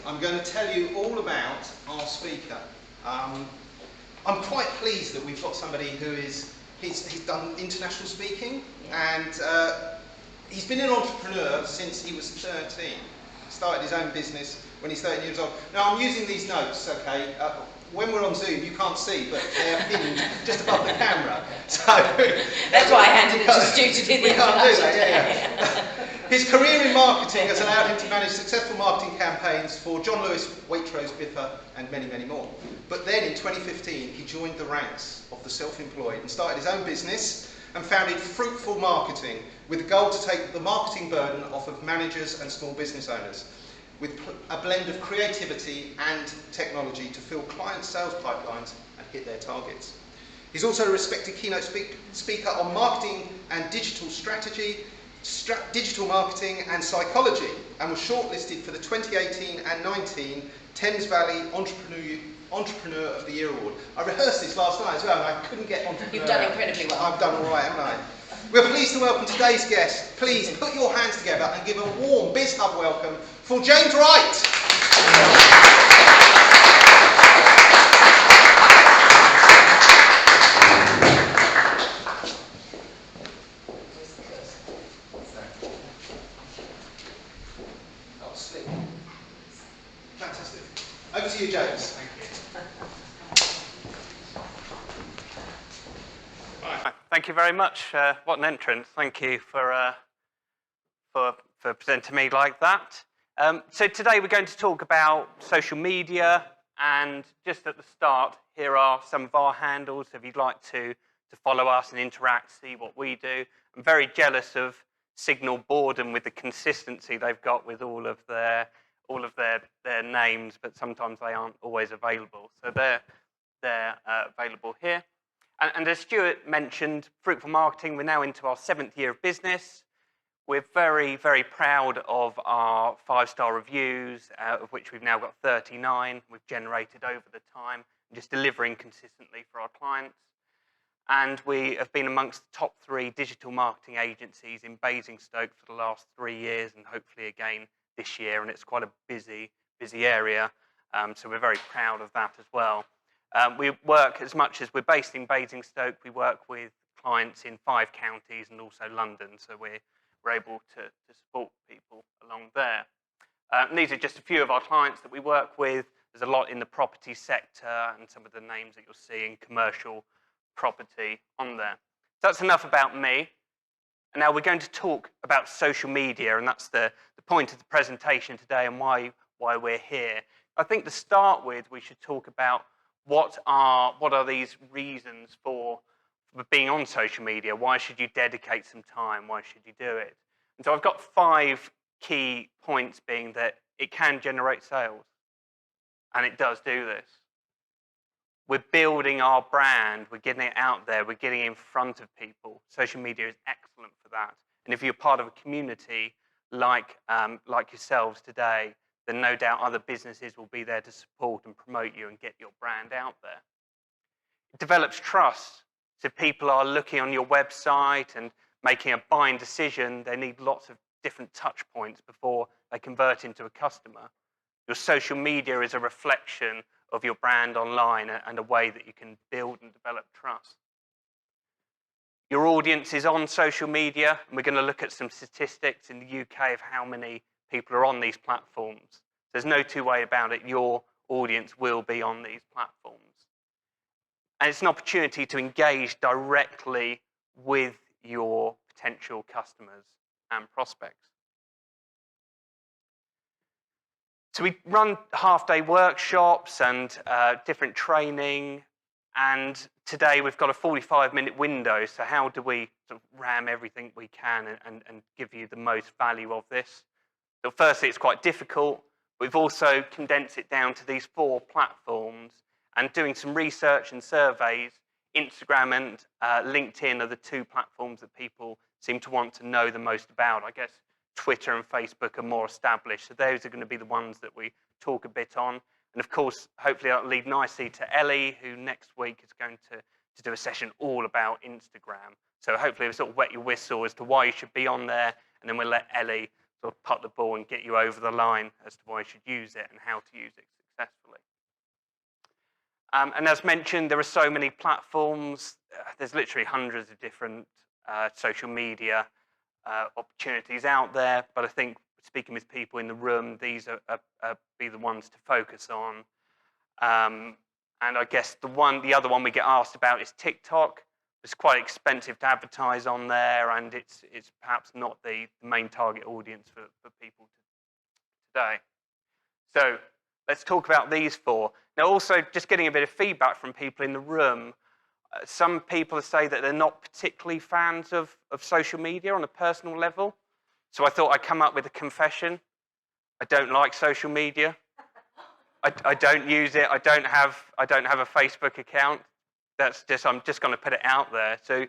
I'm going to tell you all about our speaker. I'm quite pleased that we've got somebody who he's done international speaking, and he's been an entrepreneur since he was 13. Started his own business when he's 13 years old. Now I'm using these notes, okay? When we're on Zoom, you can't see, but they're pinned just above the camera. So that's why I handed it to Stu to do the introduction. Can't do that, yeah. His career in marketing has allowed him to manage successful marketing campaigns for John Lewis, Waitrose, Biffa, and many, many more. But then in 2015, he joined the ranks of the self-employed and started his own business and founded Fruitful Marketing with the goal to take the marketing burden off of managers and small business owners, with a blend of creativity and technology to fill client sales pipelines and hit their targets. He's also a respected keynote speaker on marketing and digital strategy, digital marketing and psychology, and was shortlisted for the 2018 and 19 Thames Valley Entrepreneur of the Year Award. I rehearsed this last night as well, and I couldn't get entrepreneur. You've done incredibly well. I've done all right, haven't I? We're pleased to welcome today's guest. Please put your hands together and give a warm BizHub welcome for James Wright. Fantastic. Over to you, James. Thank you. Right. Thank you very much. What an entrance. Thank you for presenting me like that. So today we're going to talk about social media, and just at the start, here are some of our handles if you'd like to follow us and interact, see what we do. I'm very jealous of Signal Boredom with the consistency they've got with all of their names, but sometimes they aren't always available. So they're available here. And as Stuart mentioned, Fruitful Marketing, we're now into our 7th year of business. We're very, very proud of our 5-star reviews, of which we've now got 39. We've generated over the time, just delivering consistently for our clients. And we have been amongst the top 3 digital marketing agencies in Basingstoke for the last 3 years, and hopefully again this year, and it's quite a busy area, so we're very proud of that as well. We work, as much as we're based in Basingstoke, we work with clients in 5 counties and also London, so we're able to support people along there. And these are just a few of our clients that we work with. There's a lot in the property sector and some of the names that you'll see in commercial property on there. So that's enough about me. And now we're going to talk about social media, and that's the point of the presentation today and why we're here. I think to start with, we should talk about what are these reasons for being on social media. Why should you dedicate some time? Why should you do it? And so I've got 5 key points, being that it can generate sales, and it does do this. We're building our brand, we're getting it out there, we're getting it in front of people. Social media is excellent for that. And if you're part of a community like yourselves today, then no doubt other businesses will be there to support and promote you and get your brand out there. It develops trust. So if people are looking on your website and making a buying decision, they need lots of different touch points before they convert into a customer. Your social media is a reflection of your brand online and a way that you can build and develop trust. Your audience is on social media, and we're going to look at some statistics in the UK of how many people are on these platforms. There's no two ways about it. Your audience will be on these platforms. And it's an opportunity to engage directly with your potential customers and prospects. So we run half-day workshops and different training, and today we've got a 45-minute window, so how do we sort of ram everything we can and give you the most value of this? So firstly, it's quite difficult. We've also condensed it down to these 4 platforms, and doing some research and surveys, Instagram and LinkedIn are the 2 platforms that people seem to want to know the most about. I guess Twitter and Facebook are more established, so those are going to be the ones that we talk a bit on. And of course, hopefully that'll lead nicely to Ellie, who next week is going to do a session all about Instagram. So hopefully we'll sort of wet your whistle as to why you should be on there, and then we'll let Ellie sort of putt the ball and get you over the line as to why you should use it and how to use it successfully. And as mentioned, there are so many platforms. There's literally hundreds of different social media opportunities out there, but I think speaking with people in the room, these are be the ones to focus on. And I guess the other one we get asked about is TikTok. It's quite expensive to advertise on there, and it's perhaps not the main target audience for people today. So let's talk about these four. Now, also just getting a bit of feedback from people in the room. Some people say that they're not particularly fans of social media on a personal level. So I thought I'd come up with a confession. I don't like social media. I don't use it. I don't have a Facebook account. I'm just going to put it out there. So,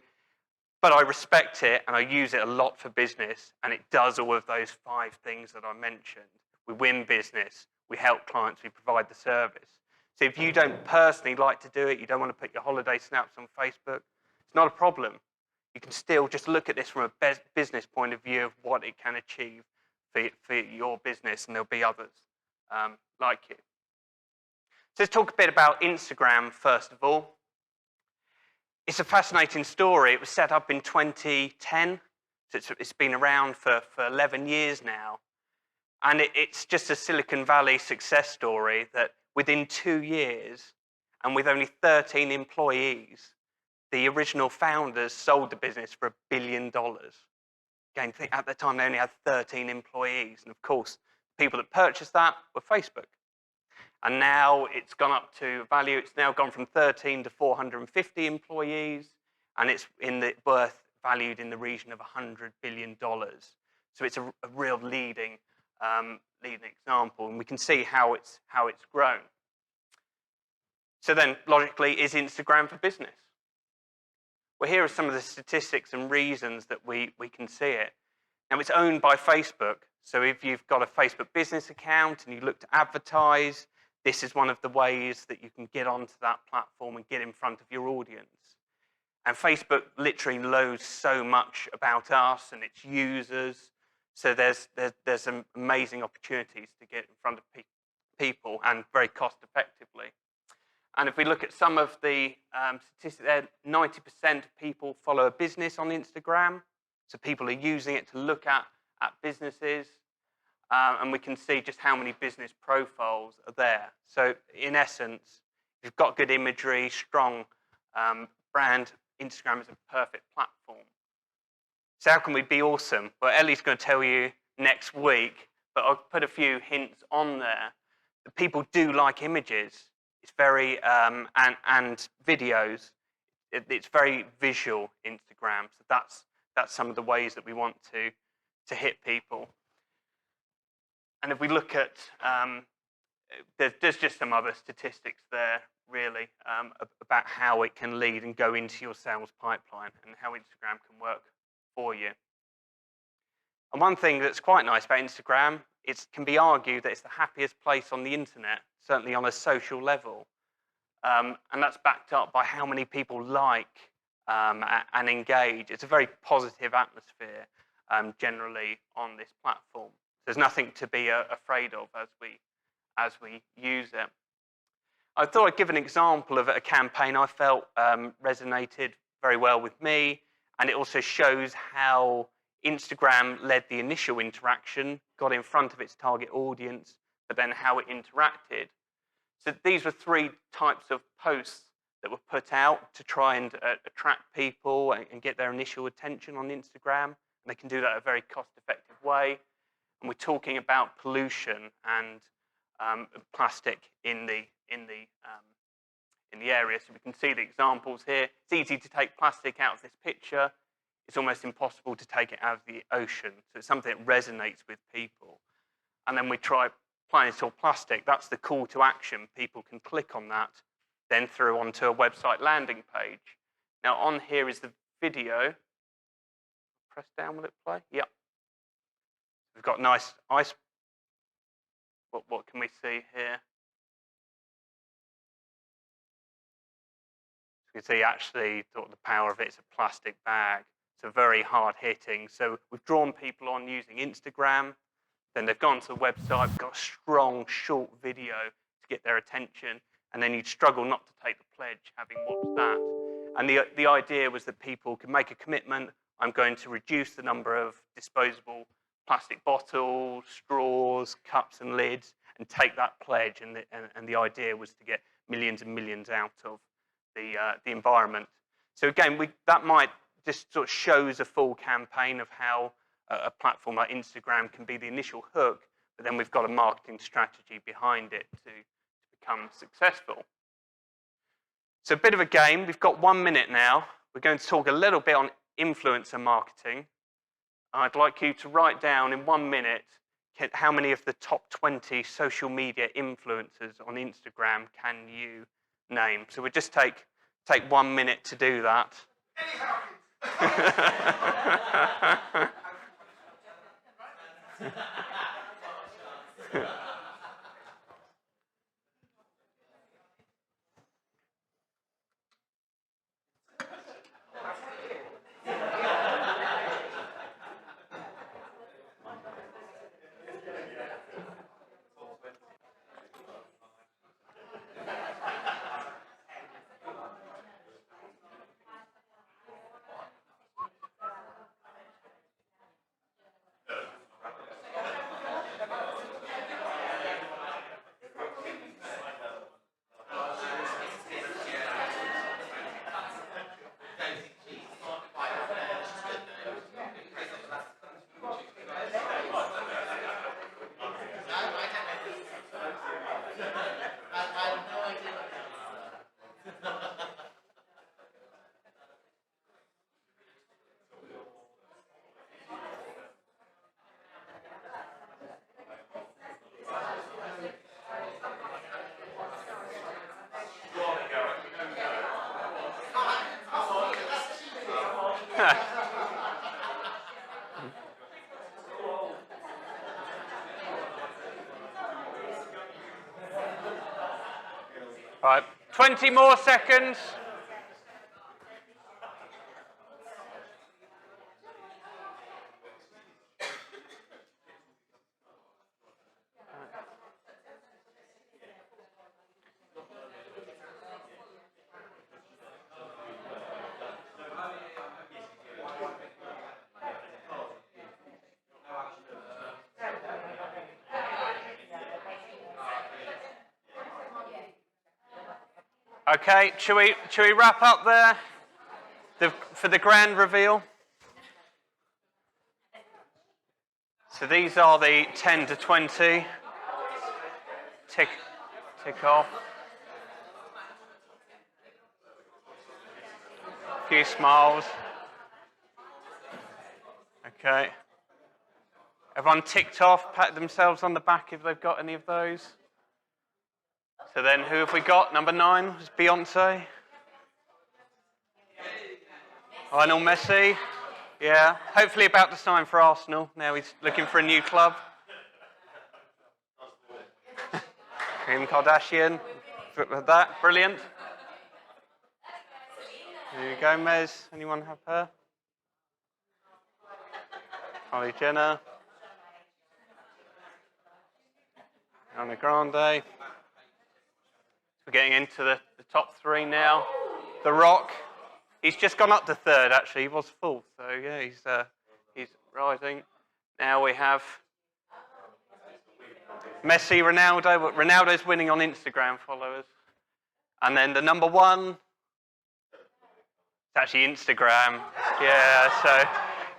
but I respect it and I use it a lot for business, and it does all of those 5 things that I mentioned. We win business, we help clients, we provide the service. So if you don't personally like to do it, you don't want to put your holiday snaps on Facebook, it's not a problem. You can still just look at this from a business point of view of what it can achieve for your business, and there'll be others like you. So let's talk a bit about Instagram first of all. It's a fascinating story. It was set up in 2010, so it's been around for 11 years now. And it's just a Silicon Valley success story that within 2 years, and with only 13 employees, the original founders sold the business for $1 billion. Again, at the time, they only had 13 employees. And of course, the people that purchased that were Facebook. And now it's gone up to value. It's now gone from 13 to 450 employees, and it's valued in the region of $100 billion. So it's a real leading example, and we can see how it's grown. So then, logically, is Instagram for business? Well, here are some of the statistics and reasons that we can see it. Now, it's owned by Facebook, so if you've got a Facebook business account and you look to advertise, this is one of the ways that you can get onto that platform and get in front of your audience. And Facebook literally knows so much about us and its users, so there's some amazing opportunities to get in front of people, and very cost effectively. And if we look at some of the statistics there, 90% of people follow a business on Instagram, so people are using it to look at businesses. And we can see just how many business profiles are there. So in essence, if you've got good imagery, strong brand, Instagram is a perfect platform. So how can we be awesome? Well, Ellie's going to tell you next week, but I'll put a few hints on there. The people do like images. It's very, and videos. It's very visual, Instagram. So that's some of the ways that we want to hit people. And if we look at, there's just some other statistics there, really, about how it can lead and go into your sales pipeline and how Instagram can work for you. And one thing that's quite nice about Instagram, it can be argued that it's the happiest place on the internet, certainly on a social level. And that's backed up by how many people like and engage. It's a very positive atmosphere generally on this platform. There's nothing to be afraid of as we use it. I thought I'd give an example of a campaign I felt resonated very well with me, and it also shows how Instagram led the initial interaction, got in front of its target audience, but then how it interacted. So these were 3 types of posts that were put out to try and attract people and get their initial attention on Instagram. And they can do that in a very cost-effective way. And we're talking about pollution and plastic in the area. So we can see the examples here. It's easy to take plastic out of this picture. It's almost impossible to take it out of the ocean. So it's something that resonates with people. And then we try applying it to plastic. That's the call to action. People can click on that, then through onto a website landing page. Now on here is the video. Press down, will it play? Yep. We've got nice ice. What can we see here? You can see actually the power of it. It's a plastic bag. so very hard hitting. So we've drawn people on using Instagram, then they've gone to the website, got a strong short video to get their attention, and then you'd struggle not to take the pledge having watched that. And the idea was that people could make a commitment. I'm going to reduce the number of disposable plastic bottles, straws, cups and lids, and take that pledge. And the idea was to get millions and millions out of the environment. So again, that might just sort of shows a full campaign of how a platform like Instagram can be the initial hook, but then we've got a marketing strategy behind it to become successful. So a bit of a game. We've got 1 minute now. We're going to talk a little bit on influencer marketing. I'd like you to write down in 1 minute how many of the top 20 social media influencers on Instagram can you name. So we'll just take 1 minute to do that. All right, 20 more seconds. Okay, shall we wrap up there for the grand reveal? So these are the 10 to 20. Tick off. A few smiles. Okay. Everyone ticked off, pat themselves on the back if they've got any of those. So then who have we got? Number 9 was Beyonce. Lionel Messi. Yeah, hopefully about to sign for Arsenal. Now he's looking for a new club. Kim Kardashian. That, brilliant. Selena Gomez. Anyone have her? Kylie Jenner. Ariana Grande. We're getting into the top 3 now. The Rock. He's just gone up to 3rd, actually. He was 4th, so yeah, he's rising. Now we have Messi, Ronaldo. But Ronaldo's winning on Instagram followers. And then the number 1, it's actually Instagram. Yeah, so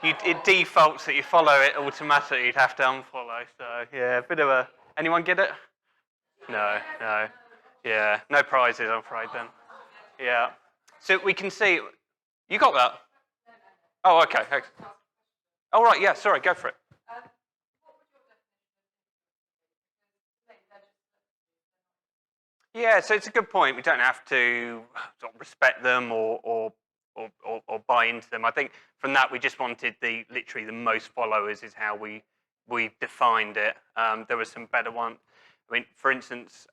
it defaults that you follow it automatically. You'd have to unfollow. So yeah, a bit of a... Anyone get it? No. Yeah, no prizes, I'm afraid then. Yeah. So we can see... You got that? Oh, okay. Oh, right, yeah, sorry, go for it. Yeah, so it's a good point. We don't have to sort of respect them or buy into them. I think from that we just wanted literally the most followers is how we defined it. There were some better ones. I mean, for instance,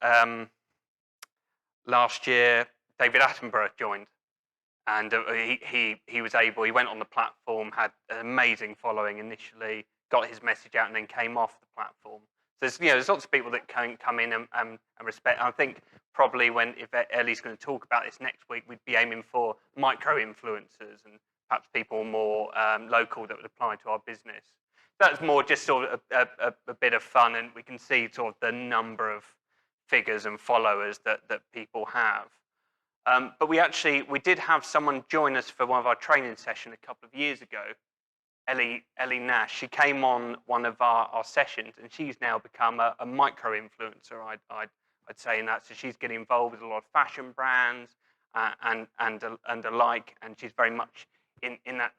last year David Attenborough joined, and he was able. He went on the platform, had an amazing following initially, got his message out, and then came off the platform. So there's lots of people that can come in and respect. I think probably if Ellie's going to talk about this next week, we'd be aiming for micro influencers and perhaps people more local that would apply to our business. That's more just sort of a bit of fun, and we can see sort of the number of figures and followers that people have. But we did have someone join us for one of our training sessions a couple of years ago, Ellie Nash. She came on one of our sessions, and she's now become a micro influencer, I'd say, in that. So she's getting involved with a lot of fashion brands and the like, and she's very much in that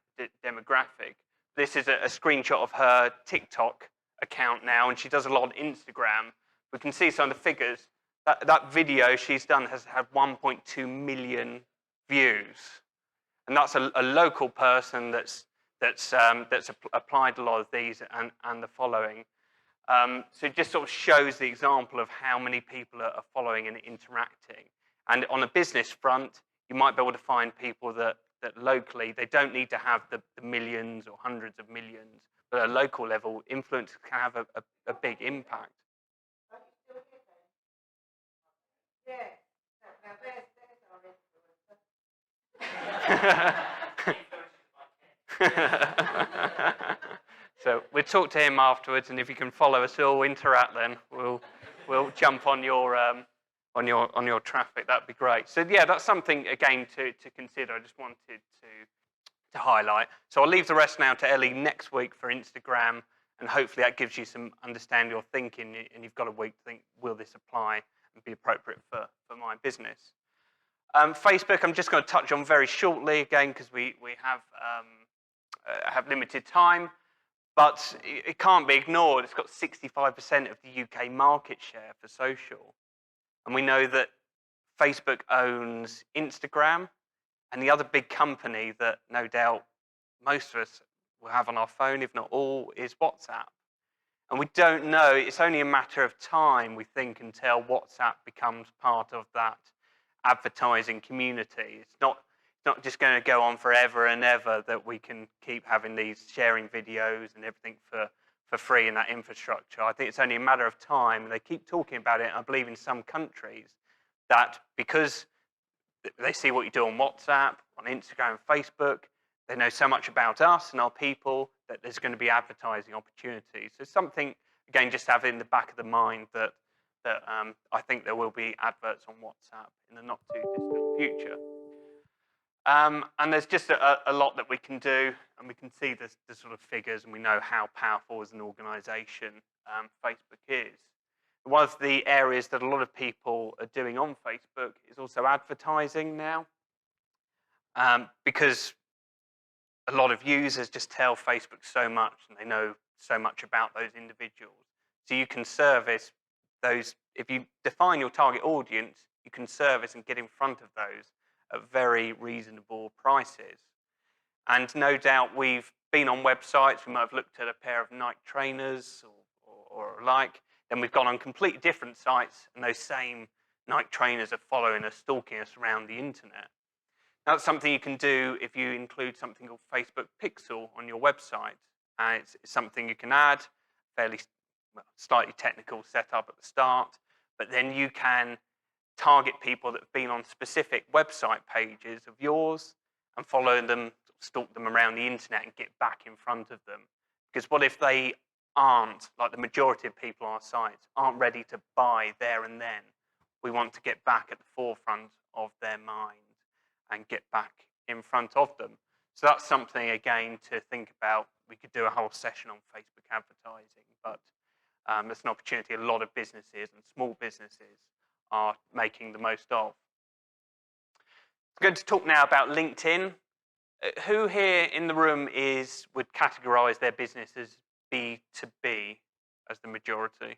demographic. This is a screenshot of her TikTok account now, and she does a lot on Instagram. We can see some of the figures. That video she's done has had 1.2 million views, and that's a local person that's applied a lot of these and the following. So it just sort of shows the example of how many people are following and interacting. And on a business front, you might be able to find people that locally, they don't need to have the millions or hundreds of millions, but at a local level, influencers can have a big impact. So we'll talk to him afterwards, and if you can follow us all, interact, then we'll jump on your traffic. That'd be great. So yeah, that's something again to consider. I just wanted to highlight. So I'll leave the rest now to Ellie next week for Instagram, and hopefully that gives you some understanding or thinking, and you've got a week to think, will this apply and be appropriate for my business? Facebook, I'm just going to touch on very shortly again because we have limited time, but it can't be ignored. It's got 65% of the UK market share for social. And we know that Facebook owns Instagram, and the other big company that no doubt most of us will have on our phone, if not all, is WhatsApp. And we don't know, it's only a matter of time, we think, until WhatsApp becomes part of that advertising community. It's not just going to go on forever and ever that we can keep having these sharing videos and everything for free in that infrastructure. I think it's only a matter of time, and they keep talking about it. I believe in some countries that because they see what you do on WhatsApp, on Instagram, and Facebook, they know so much about us and our people that there's going to be advertising opportunities. So something, again, just have in the back of the mind that I think there will be adverts on WhatsApp in the not too distant future. And there's just a lot that we can do, and we can see the sort of figures, and we know how powerful as an organisation Facebook is. One of the areas that a lot of people are doing on Facebook is also advertising now, because a lot of users just tell Facebook so much, and they know so much about those individuals. So you can service those, if you define your target audience, you can service and get in front of those at very reasonable prices. And no doubt we've been on websites, we might have looked at a pair of Nike trainers or like, then we've gone on completely different sites, and those same Nike trainers are following us, stalking us around the internet. That's something you can do if you include something called Facebook Pixel on your website. And it's something you can add, fairly slightly technical setup at the start, but then you can target people that have been on specific website pages of yours and follow them, stalk them around the internet and get back in front of them. Because what if they aren't, like the majority of people on our sites, aren't ready to buy there and then? We want to get back at the forefront of their mind and get back in front of them. So that's something, again, to think about. We could do a whole session on Facebook advertising, but it's an opportunity a lot of businesses and small businesses are making the most of. I'm going to talk now about LinkedIn. Who here in the room would categorize their business as B2B as the majority?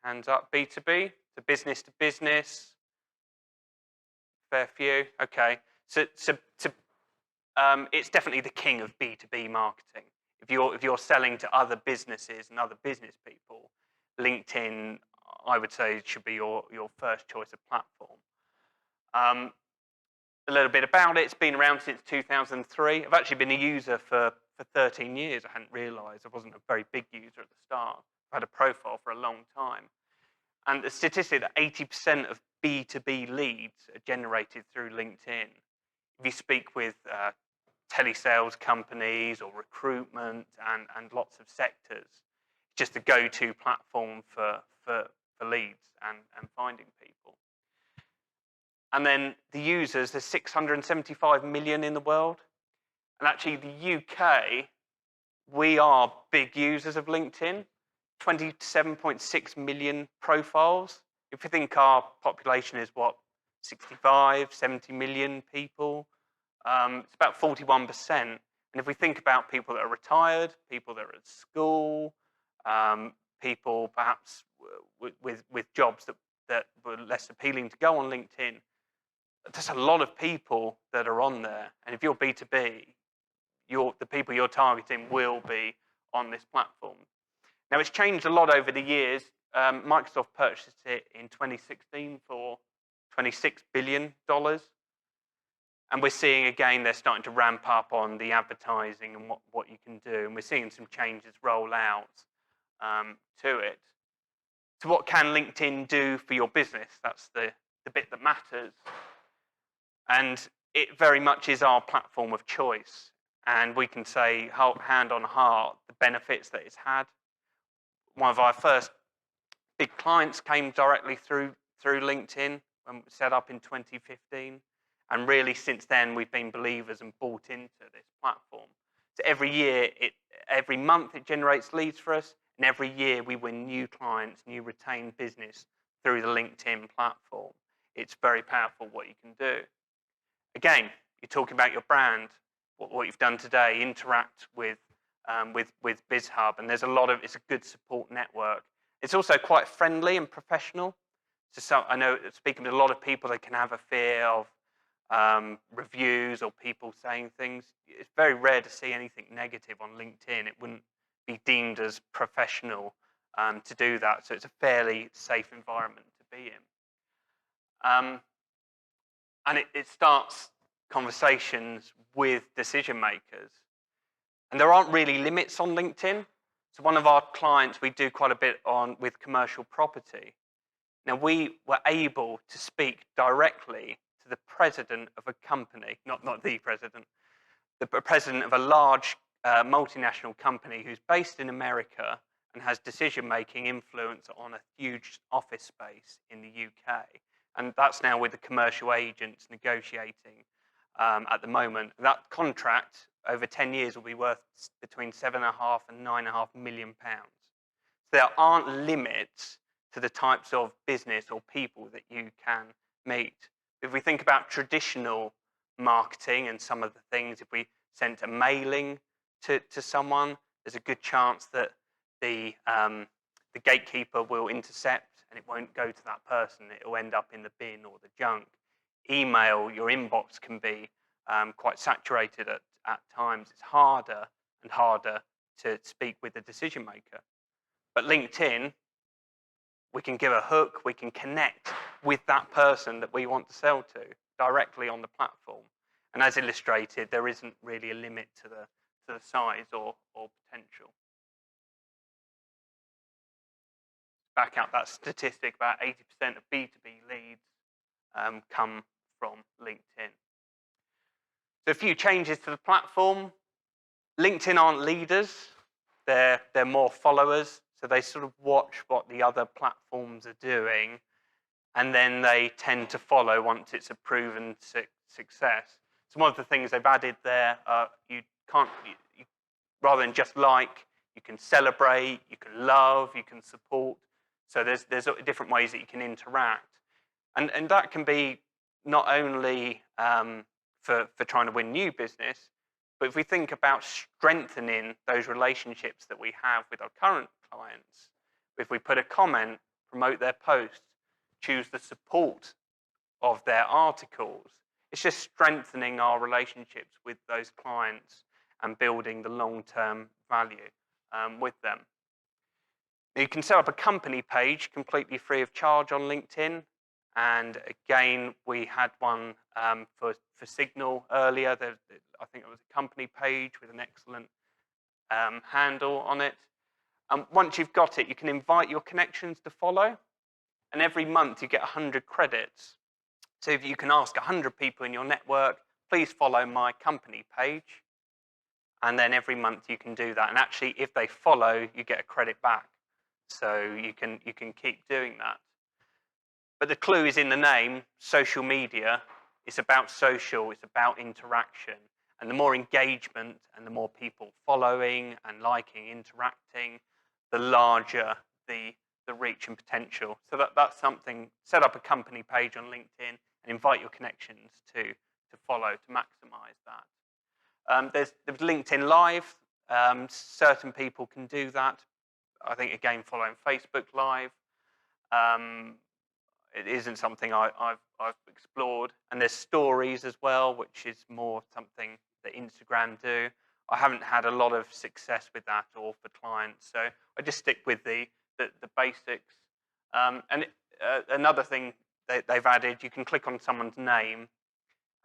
Hands up, B2B, so business to business. Fair few, okay. So it's definitely the king of B2B marketing. If you're selling to other businesses and other business people, LinkedIn, I would say, should be your first choice of platform. a little bit about it. It's been around since 2003. I've actually been a user for 13 years. I hadn't realised I wasn't a very big user at the start. I've had a profile for a long time. And the statistic that 80% of B2B leads are generated through LinkedIn. If you speak with telesales companies or recruitment and lots of sectors, it's just a go-to platform for leads and finding people. And then the users, there's 675 million in the world. And actually the UK, we are big users of LinkedIn, 27.6 million profiles. If you think our population is what, 65, 70 million people, it's about 41%. And if we think about people that are retired, people that are at school, people perhaps with jobs that were less appealing to go on LinkedIn, there's a lot of people that are on there. And if you're B2B, the people you're targeting will be on this platform. Now, it's changed a lot over the years. Microsoft purchased it in 2016 for $26 billion. And we're seeing, again, they're starting to ramp up on the advertising and what you can do. And we're seeing some changes roll out to it. So what can LinkedIn do for your business? That's the bit that matters. And it very much is our platform of choice. And we can say, hand on heart, the benefits that it's had. One of our first big clients came directly through LinkedIn when we set up in 2015. And really, since then, we've been believers and bought into this platform. So every month, it generates leads for us. And every year, we win new clients, new retained business through the LinkedIn platform. It's very powerful what you can do. Again, you're talking about your brand, what you've done today, interact with BizHub, and it's a good support network. It's also quite friendly and professional. So I know, speaking with a lot of people, they can have a fear of reviews or people saying things. It's very rare to see anything negative on LinkedIn. It wouldn't be deemed as professional to do that. So it's a fairly safe environment to be in. And it starts conversations with decision makers. And there aren't really limits on LinkedIn. So one of our clients, we do quite a bit with commercial property. Now, we were able to speak directly to the president of a company, not the president, the president of a large multinational company who's based in America and has decision-making influence on a huge office space in the UK. And that's now with the commercial agents negotiating at the moment. That contract over 10 years will be worth between £7.5 and £9.5 million. So there aren't limits to the types of business or people that you can meet. If we think about traditional marketing and some of the things, if we sent a mailing to someone, there's a good chance that the gatekeeper will intercept and it won't go to that person. It will end up in the bin or the junk. Email, your inbox can be quite saturated at times. It's harder and harder to speak with the decision maker. But LinkedIn, we can give a hook, we can connect with that person that we want to sell to directly on the platform. And as illustrated, there isn't really a limit to the size or potential. Back out that statistic, about 80% of B2B leads come from LinkedIn. So a few changes to the platform. LinkedIn aren't leaders, they're more followers. So they sort of watch what the other platforms are doing, and then they tend to follow once it's a proven success. So one of the things they've added there, you rather than just like, you can celebrate, you can love, you can support. So there's different ways that you can interact. And that can be not only for trying to win new business, but if we think about strengthening those relationships that we have with our current clients, if we put a comment, promote their posts, choose the support of their articles, it's just strengthening our relationships with those clients and building the long-term value with them. You can set up a company page completely free of charge on LinkedIn, And again, we had one for Signal earlier. I think it was a company page with an excellent handle on it. Once you've got it, you can invite your connections to follow. And every month you get 100 credits. So if you can ask 100 people in your network, please follow my company page. And then every month you can do that. And actually, if they follow, you get a credit back. So you can keep doing that. But the clue is in the name, social media. It's about social, it's about interaction. And the more engagement and the more people following and liking, interacting, the larger the reach and potential. So that's something. Set up a company page on LinkedIn and invite your connections to follow, to maximize that. There's LinkedIn Live. Certain people can do that. I think, again, following Facebook Live. It isn't something I've explored. And there's stories as well, which is more something that Instagram do. I haven't had a lot of success with that or for clients, so I just stick with the basics. Another thing they've added, you can click on someone's name,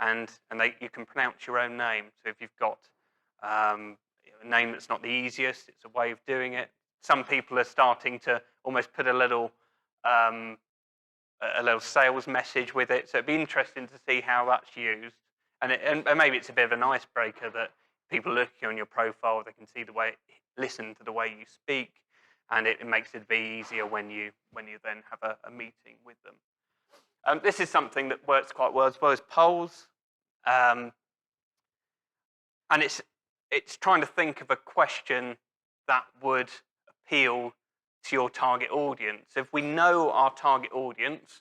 and you can pronounce your own name. So if you've got a name that's not the easiest, it's a way of doing it. Some people are starting to almost put a little sales message with it, so it'd be interesting to see how that's used. And maybe it's a bit of an icebreaker that people looking on your profile, they can see listen to the way you speak, and it makes it be easier when you then have a meeting with them. This is something that works quite well as polls, and it's trying to think of a question that would appeal to your target audience. If we know our target audience,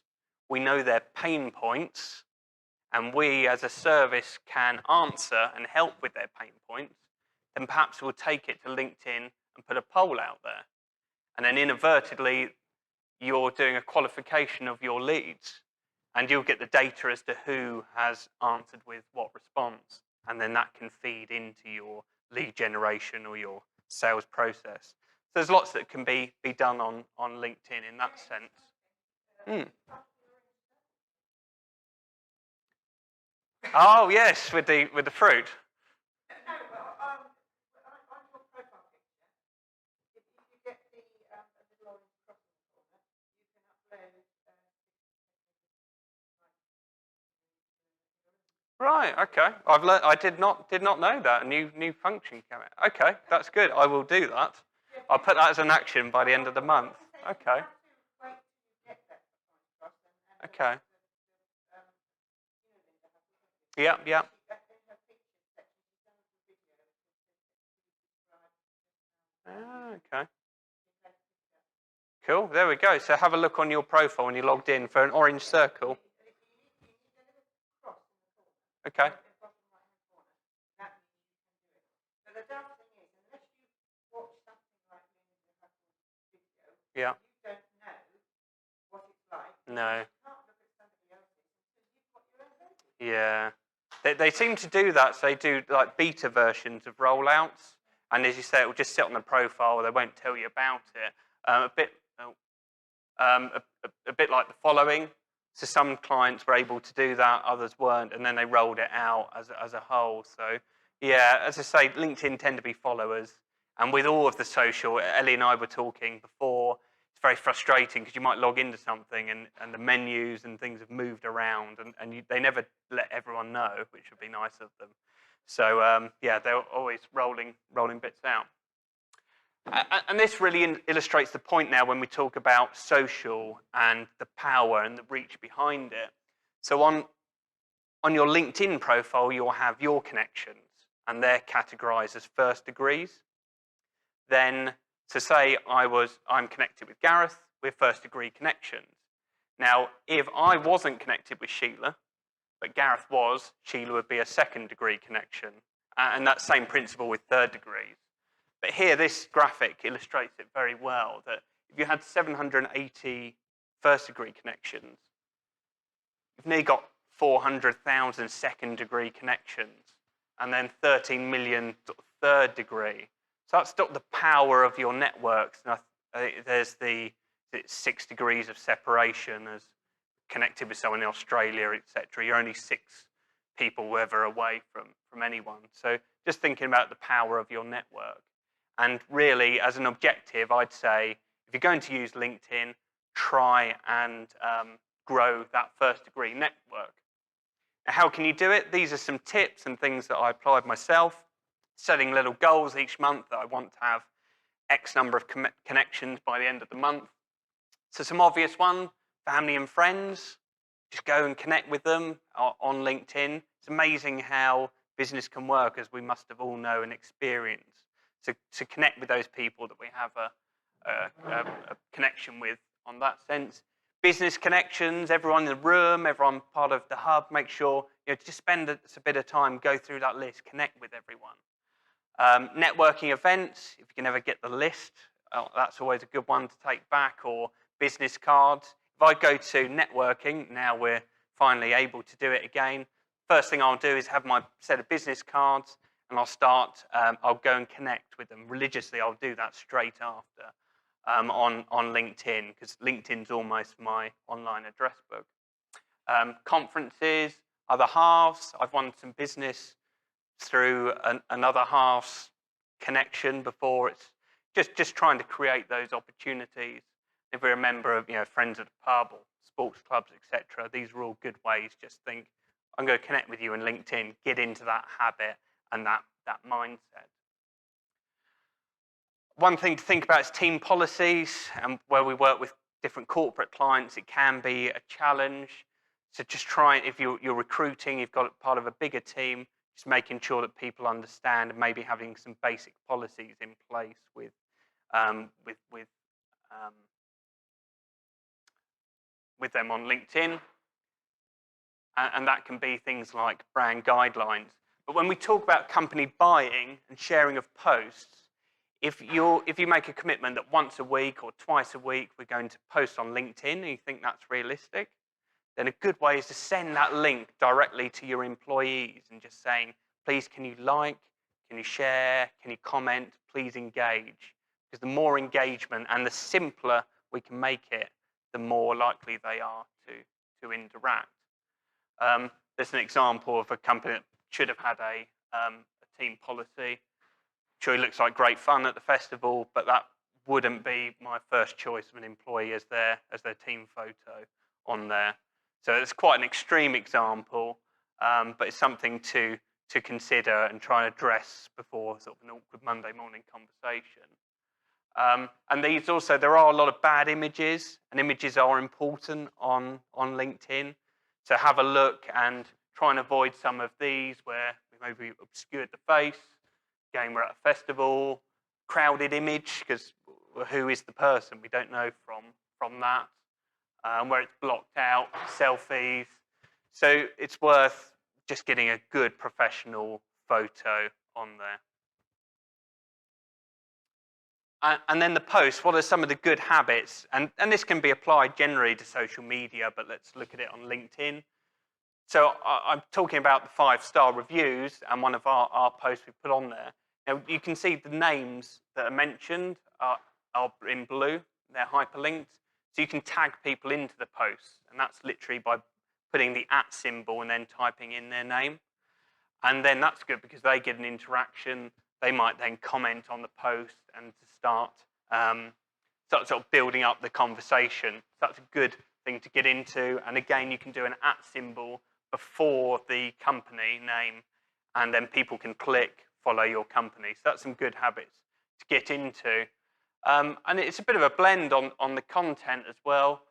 we know their pain points, and we as a service can answer and help with their pain points, then perhaps we'll take it to LinkedIn and put a poll out there. And then inadvertently, you're doing a qualification of your leads, and you'll get the data as to who has answered with what response. And then that can feed into your lead generation or your sales process. So there's lots that can be done on LinkedIn in that sense. Oh yes, with the fruit. Right. Okay. I've learned. I did not know that. A new function came out. Okay, that's good. I will do that. I'll put that as an action by the end of the month. Okay. Okay. Yeah. Yeah. Okay. Cool. There we go. So have a look on your profile when you logged in for an orange circle. Okay. Yeah. No. Yeah. They seem to do that. So they do like beta versions of rollouts, and as you say, it will just sit on the profile. They won't tell you about it. A bit like the following. So some clients were able to do that, others weren't, and then they rolled it out as a whole. So yeah, as I say, LinkedIn tend to be followers, and with all of the social, Ellie and I were talking before, it's very frustrating because you might log into something and the menus and things have moved around, and they never let everyone know, which would be nice of them. So yeah, they're always rolling bits out. And this really illustrates the point now when we talk about social and the power and the reach behind it. So on your LinkedIn profile, you'll have your connections, and they're categorized as first degrees. Then, to say I'm connected with Gareth, we're first degree connections. Now, if I wasn't connected with Sheila, but Gareth was, Sheila would be a second degree connection. And that same principle with third degrees. But here, this graphic illustrates it very well, that if you had 780 first-degree connections, you've nearly got 400,000 second-degree connections, and then 13 million third degree. So that's the power of your networks. And there's the 6 degrees of separation as connected with someone in Australia, etc. You're only 6 people ever away from anyone. So just thinking about the power of your network. And really, as an objective, I'd say if you're going to use LinkedIn, try and grow that first degree network. Now, how can you do it? These are some tips and things that I applied myself. Setting little goals each month that I want to have X number of connections by the end of the month. So some obvious one, family and friends. Just go and connect with them on LinkedIn. It's amazing how business can work, as we must have all know and experienced. So to connect with those people that we have a connection with on that sense. Business connections, everyone in the room, everyone part of the hub, make sure just spend a bit of time, go through that list, connect with everyone. Networking events, if you can ever get the list, that's always a good one to take back, or business cards. If I go to networking, now we're finally able to do it again, first thing I'll do is have my set of business cards, and I'll go and connect with them religiously. I'll do that straight after on LinkedIn, because LinkedIn's almost my online address book. Conferences, other halves. I've won some business through another half's connection before. It's just trying to create those opportunities. If we're a member of friends at the pub or sports clubs, etc., these are all good ways. Just think, I'm going to connect with you on LinkedIn, get into that habit and that mindset. One thing to think about is team policies, and where we work with different corporate clients, it can be a challenge. So just try, if you're recruiting, you've got part of a bigger team, just making sure that people understand, and maybe having some basic policies in place with them on LinkedIn. And that can be things like brand guidelines. But when we talk about company buying and sharing of posts, if you make a commitment that once a week or twice a week we're going to post on LinkedIn and you think that's realistic, then a good way is to send that link directly to your employees and just saying, please, can you like, can you share, can you comment, please engage. Because the more engagement and the simpler we can make it, the more likely they are to interact. There's an example of a company that should have had a team policy. Sure, it looks like great fun at the festival, but that wouldn't be my first choice of an employee as their team photo on there. So it's quite an extreme example, but it's something to consider and try and address before sort of an awkward Monday morning conversation. And these also, there are a lot of bad images, and images are important on LinkedIn. So have a look and try and avoid some of these where we maybe obscured the face. Again, we're at a festival, crowded image, because who is the person? We don't know from that. Where it's blocked out, selfies. So it's worth just getting a good professional photo on there. And then the post, what are some of the good habits? And this can be applied generally to social media, but let's look at it on LinkedIn. So I'm talking about the 5-star reviews, and one of our posts we put on there. Now, you can see the names that are mentioned are in blue. They're hyperlinked. So you can tag people into the post, and that's literally by putting the @ symbol and then typing in their name. And then that's good because they get an interaction. They might then comment on the post and to start sort of building up the conversation. So that's a good thing to get into. And again, you can do an @ symbol before the company name, and then people can click, follow your company. So that's some good habits to get into. And it's a bit of a blend on the content as well.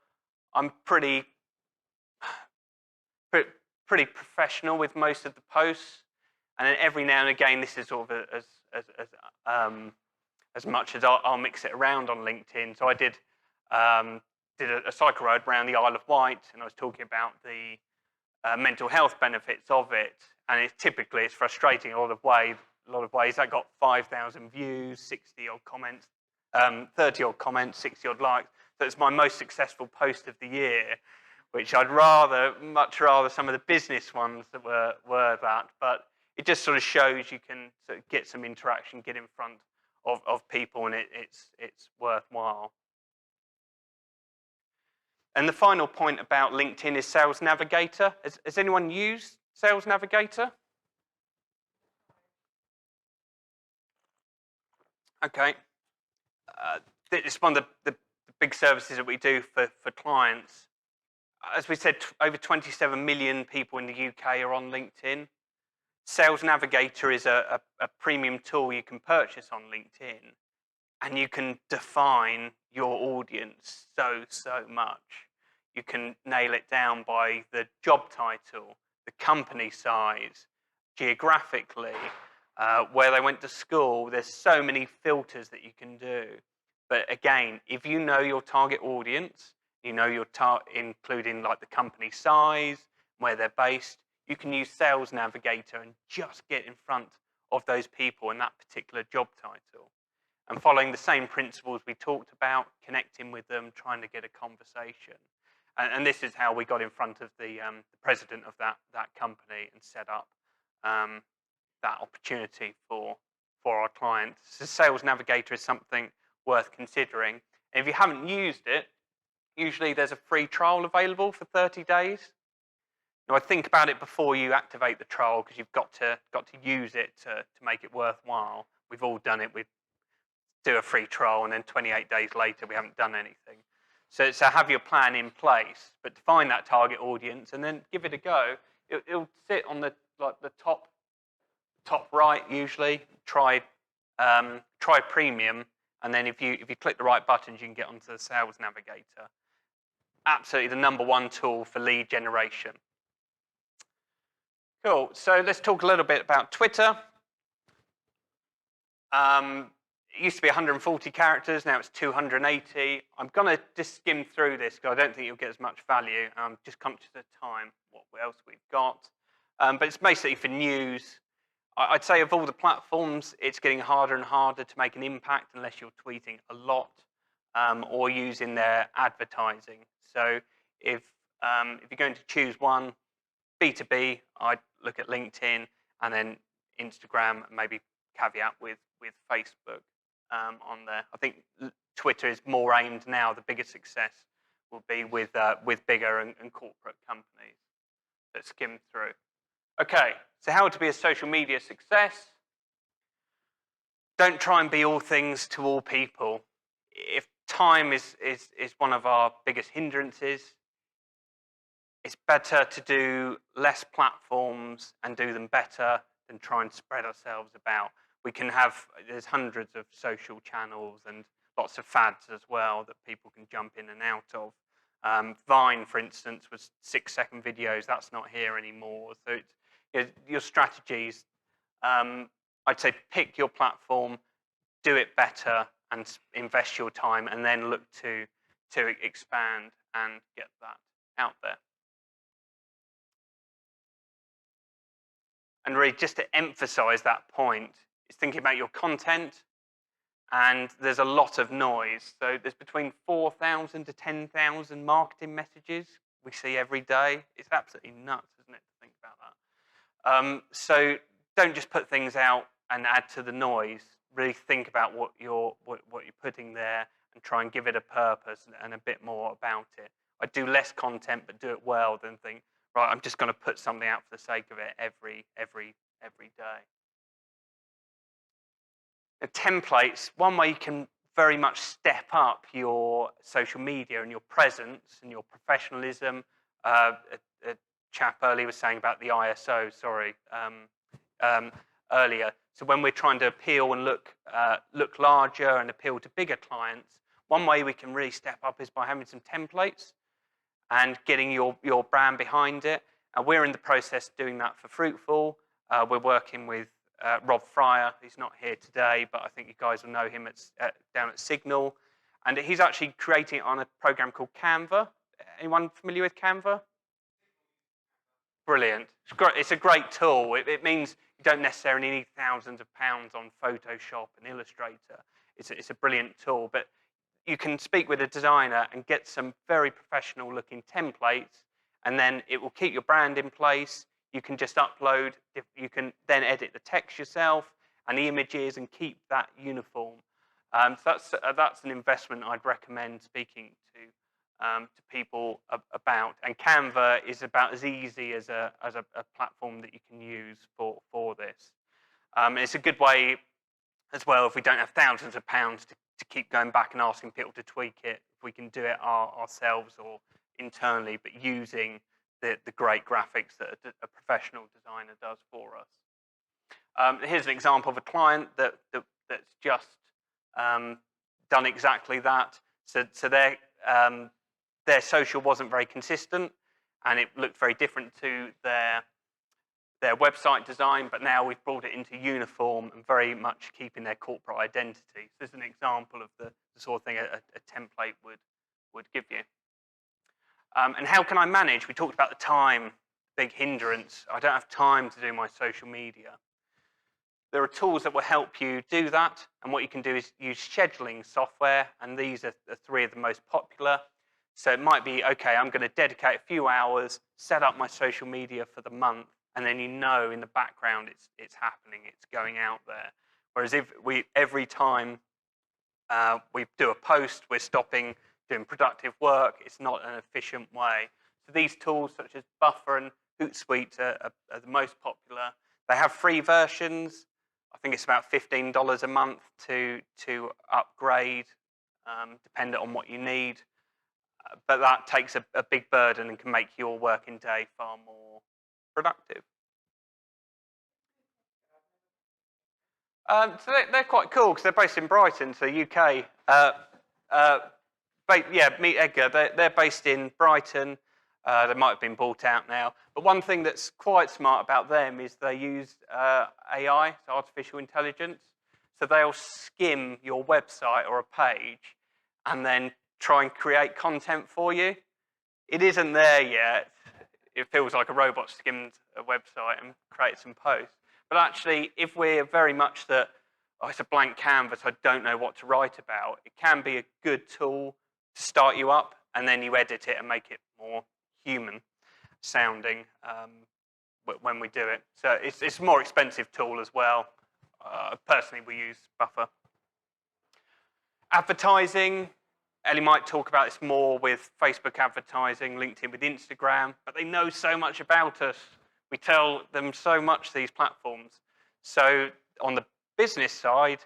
I'm pretty professional with most of the posts, and then every now and again, this is sort of as much as I'll mix it around on LinkedIn. So I did a cycle ride around the Isle of Wight, and I was talking about the mental health benefits of it. And it's frustrating a lot of ways. That got 5,000 views, 60 odd comments, 30 odd comments, 60 odd likes. So it's my most successful post of the year, which I'd much rather some of the business ones that were that. But it just sort of shows you can sort of get some interaction, get in front of people, and it's worthwhile. And the final point about LinkedIn is Sales Navigator. Has anyone used Sales Navigator? Okay. It's one of the big services that we do for clients. As we said, over 27 million people in the UK are on LinkedIn. Sales Navigator is a premium tool you can purchase on LinkedIn, and you can define your audience so much. You can nail it down by the job title, the company size, geographically, where they went to school. There's so many filters that you can do. But again, if you know your target audience, you know your including like the company size, where they're based, you can use Sales Navigator and just get in front of those people in that particular job title. And following the same principles we talked about, connecting with them, trying to get a conversation. And this is how we got in front of the president of that company and set up that opportunity for our clients. So Sales Navigator is something worth considering. And if you haven't used it, usually there's a free trial available for 30 days. Now, I think about it before you activate the trial, because you've got to use it to make it worthwhile. We've all done it. We do a free trial, and then 28 days later, we haven't done anything. So have your plan in place, but define that target audience, and then give it a go. It'll sit on the top right usually. Try Premium, and then if you click the right buttons, you can get onto the Sales Navigator. Absolutely the #1 tool for lead generation. Cool. So let's talk a little bit about Twitter. It used to be 140 characters, now it's 280. I'm going to just skim through this because I don't think you'll get as much value. I'm just conscious of time, what else we've got. But it's basically for news. I'd say of all the platforms, it's getting harder and harder to make an impact unless you're tweeting a lot or using their advertising. So if you're going to choose one, B2B, I'd look at LinkedIn, and then Instagram, and maybe caveat with Facebook on there. I think Twitter is more aimed now. The biggest success will be with bigger and corporate companies. Let's skim through. Okay, so how to be a social media success? Don't try and be all things to all people. If time is one of our biggest hindrances, it's better to do less platforms and do them better than try and spread ourselves about. There's hundreds of social channels and lots of fads as well that people can jump in and out of. Vine, for instance, was 6-second videos. That's not here anymore. So your strategies, I'd say pick your platform, do it better, and invest your time, and then look to expand and get that out there. And really, just to emphasize that point, is thinking about your content, and there's a lot of noise. So there's between 4,000 to 10,000 marketing messages we see every day. It's absolutely nuts, isn't it, to think about that? So don't just put things out and add to the noise. Really think about what you're putting there and try and give it a purpose and a bit more about it. I do less content, but do it well, than think, right, I'm just going to put something out for the sake of it every day. The templates, one way you can very much step up your social media and your presence and your professionalism. A chap earlier was saying about the ISO, earlier. So when we're trying to appeal and look larger and appeal to bigger clients, one way we can really step up is by having some templates and getting your brand behind it. We're in the process of doing that for Fruitful. We're working with Rob Fryer. He's not here today, but I think you guys will know him down at Signal. And he's actually creating it on a program called Canva. Anyone familiar with Canva? Brilliant. It's a great tool. It means you don't necessarily need thousands of pounds on Photoshop and Illustrator. It's a brilliant tool, but you can speak with a designer and get some very professional looking templates, and then it will keep your brand in place. You can just upload, you can then edit the text yourself and the images and keep that uniform. So that's an investment I'd recommend speaking to people about. And Canva is about as easy as a platform that you can use for this. It's a good way as well, if we don't have thousands of pounds to keep going back and asking people to tweak it, if we can do it ourselves or internally, but using the great graphics that a professional designer does for us. Here's an example of a client that's just done exactly that. So their social wasn't very consistent, and it looked very different to their website design, but now we've brought it into uniform and very much keeping their corporate identity. So this is an example of the sort of thing a template would give you. And how can I manage? We talked about the time, big hindrance. I don't have time to do my social media. There are tools that will help you do that, and what you can do is use scheduling software, and these are the three of the most popular. So it might be, okay, I'm going to dedicate a few hours, set up my social media for the month, and then you know in the background it's happening, it's going out there. Whereas if every time we do a post, we're stopping doing productive work, it's not an efficient way. So these tools such as Buffer and Hootsuite are the most popular. They have free versions. I think it's about $15 a month to upgrade, dependent on what you need. But that takes a big burden and can make your working day far more productive. So they're quite cool because they're based in Brighton, so UK. Meet Edgar. They're based in Brighton. They might have been bought out now. But one thing that's quite smart about them is they use AI, so artificial intelligence. So they'll skim your website or a page and then try and create content for you. It isn't there yet. It feels like a robot skimmed a website and created some posts. But actually, if we're very much that, it's a blank canvas, I don't know what to write about, it can be a good tool to start you up, and then you edit it and make it more human sounding when we do it. So it's a more expensive tool as well. Personally, we use Buffer. Advertising. Ellie might talk about this more with Facebook advertising, LinkedIn with Instagram, but they know so much about us. We tell them so much, these platforms. So on the business side,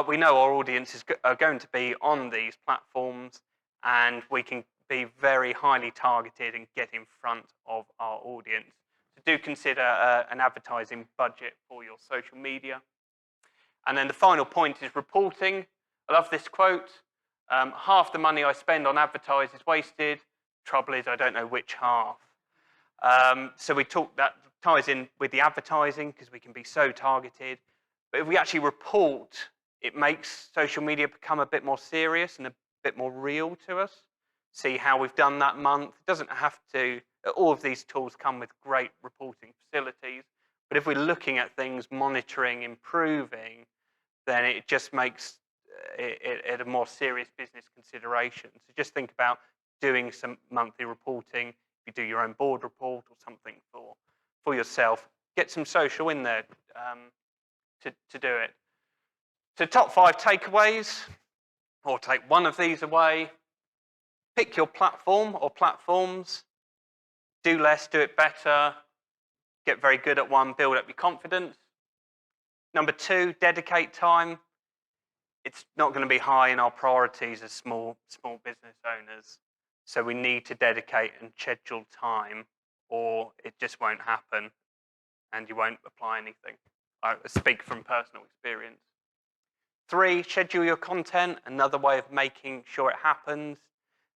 we know our audiences are going to be on these platforms, and we can be very highly targeted and get in front of our audience. So do consider an advertising budget for your social media. And then the final point is reporting. I love this quote. Half the money I spend on advertising is wasted. Trouble is, I don't know which half. So that ties in with the advertising because we can be so targeted. But if we actually report, it makes social media become a bit more serious and a bit more real to us. See how we've done that month. It doesn't have to. All of these tools come with great reporting facilities. But if we're looking at things, monitoring, improving, then it just makes it a more serious business consideration. So just think about doing some monthly reporting. If you do your own board report or something for yourself, get some social in there to do it. So top 5 takeaways, or take one of these away. Pick your platform or platforms. Do less, do it better. Get very good at one, build up your confidence. Number 2, dedicate time. It's not going to be high in our priorities as small business owners. So we need to dedicate and schedule time, or it just won't happen and you won't apply anything. I speak from personal experience. 3, schedule your content, another way of making sure it happens.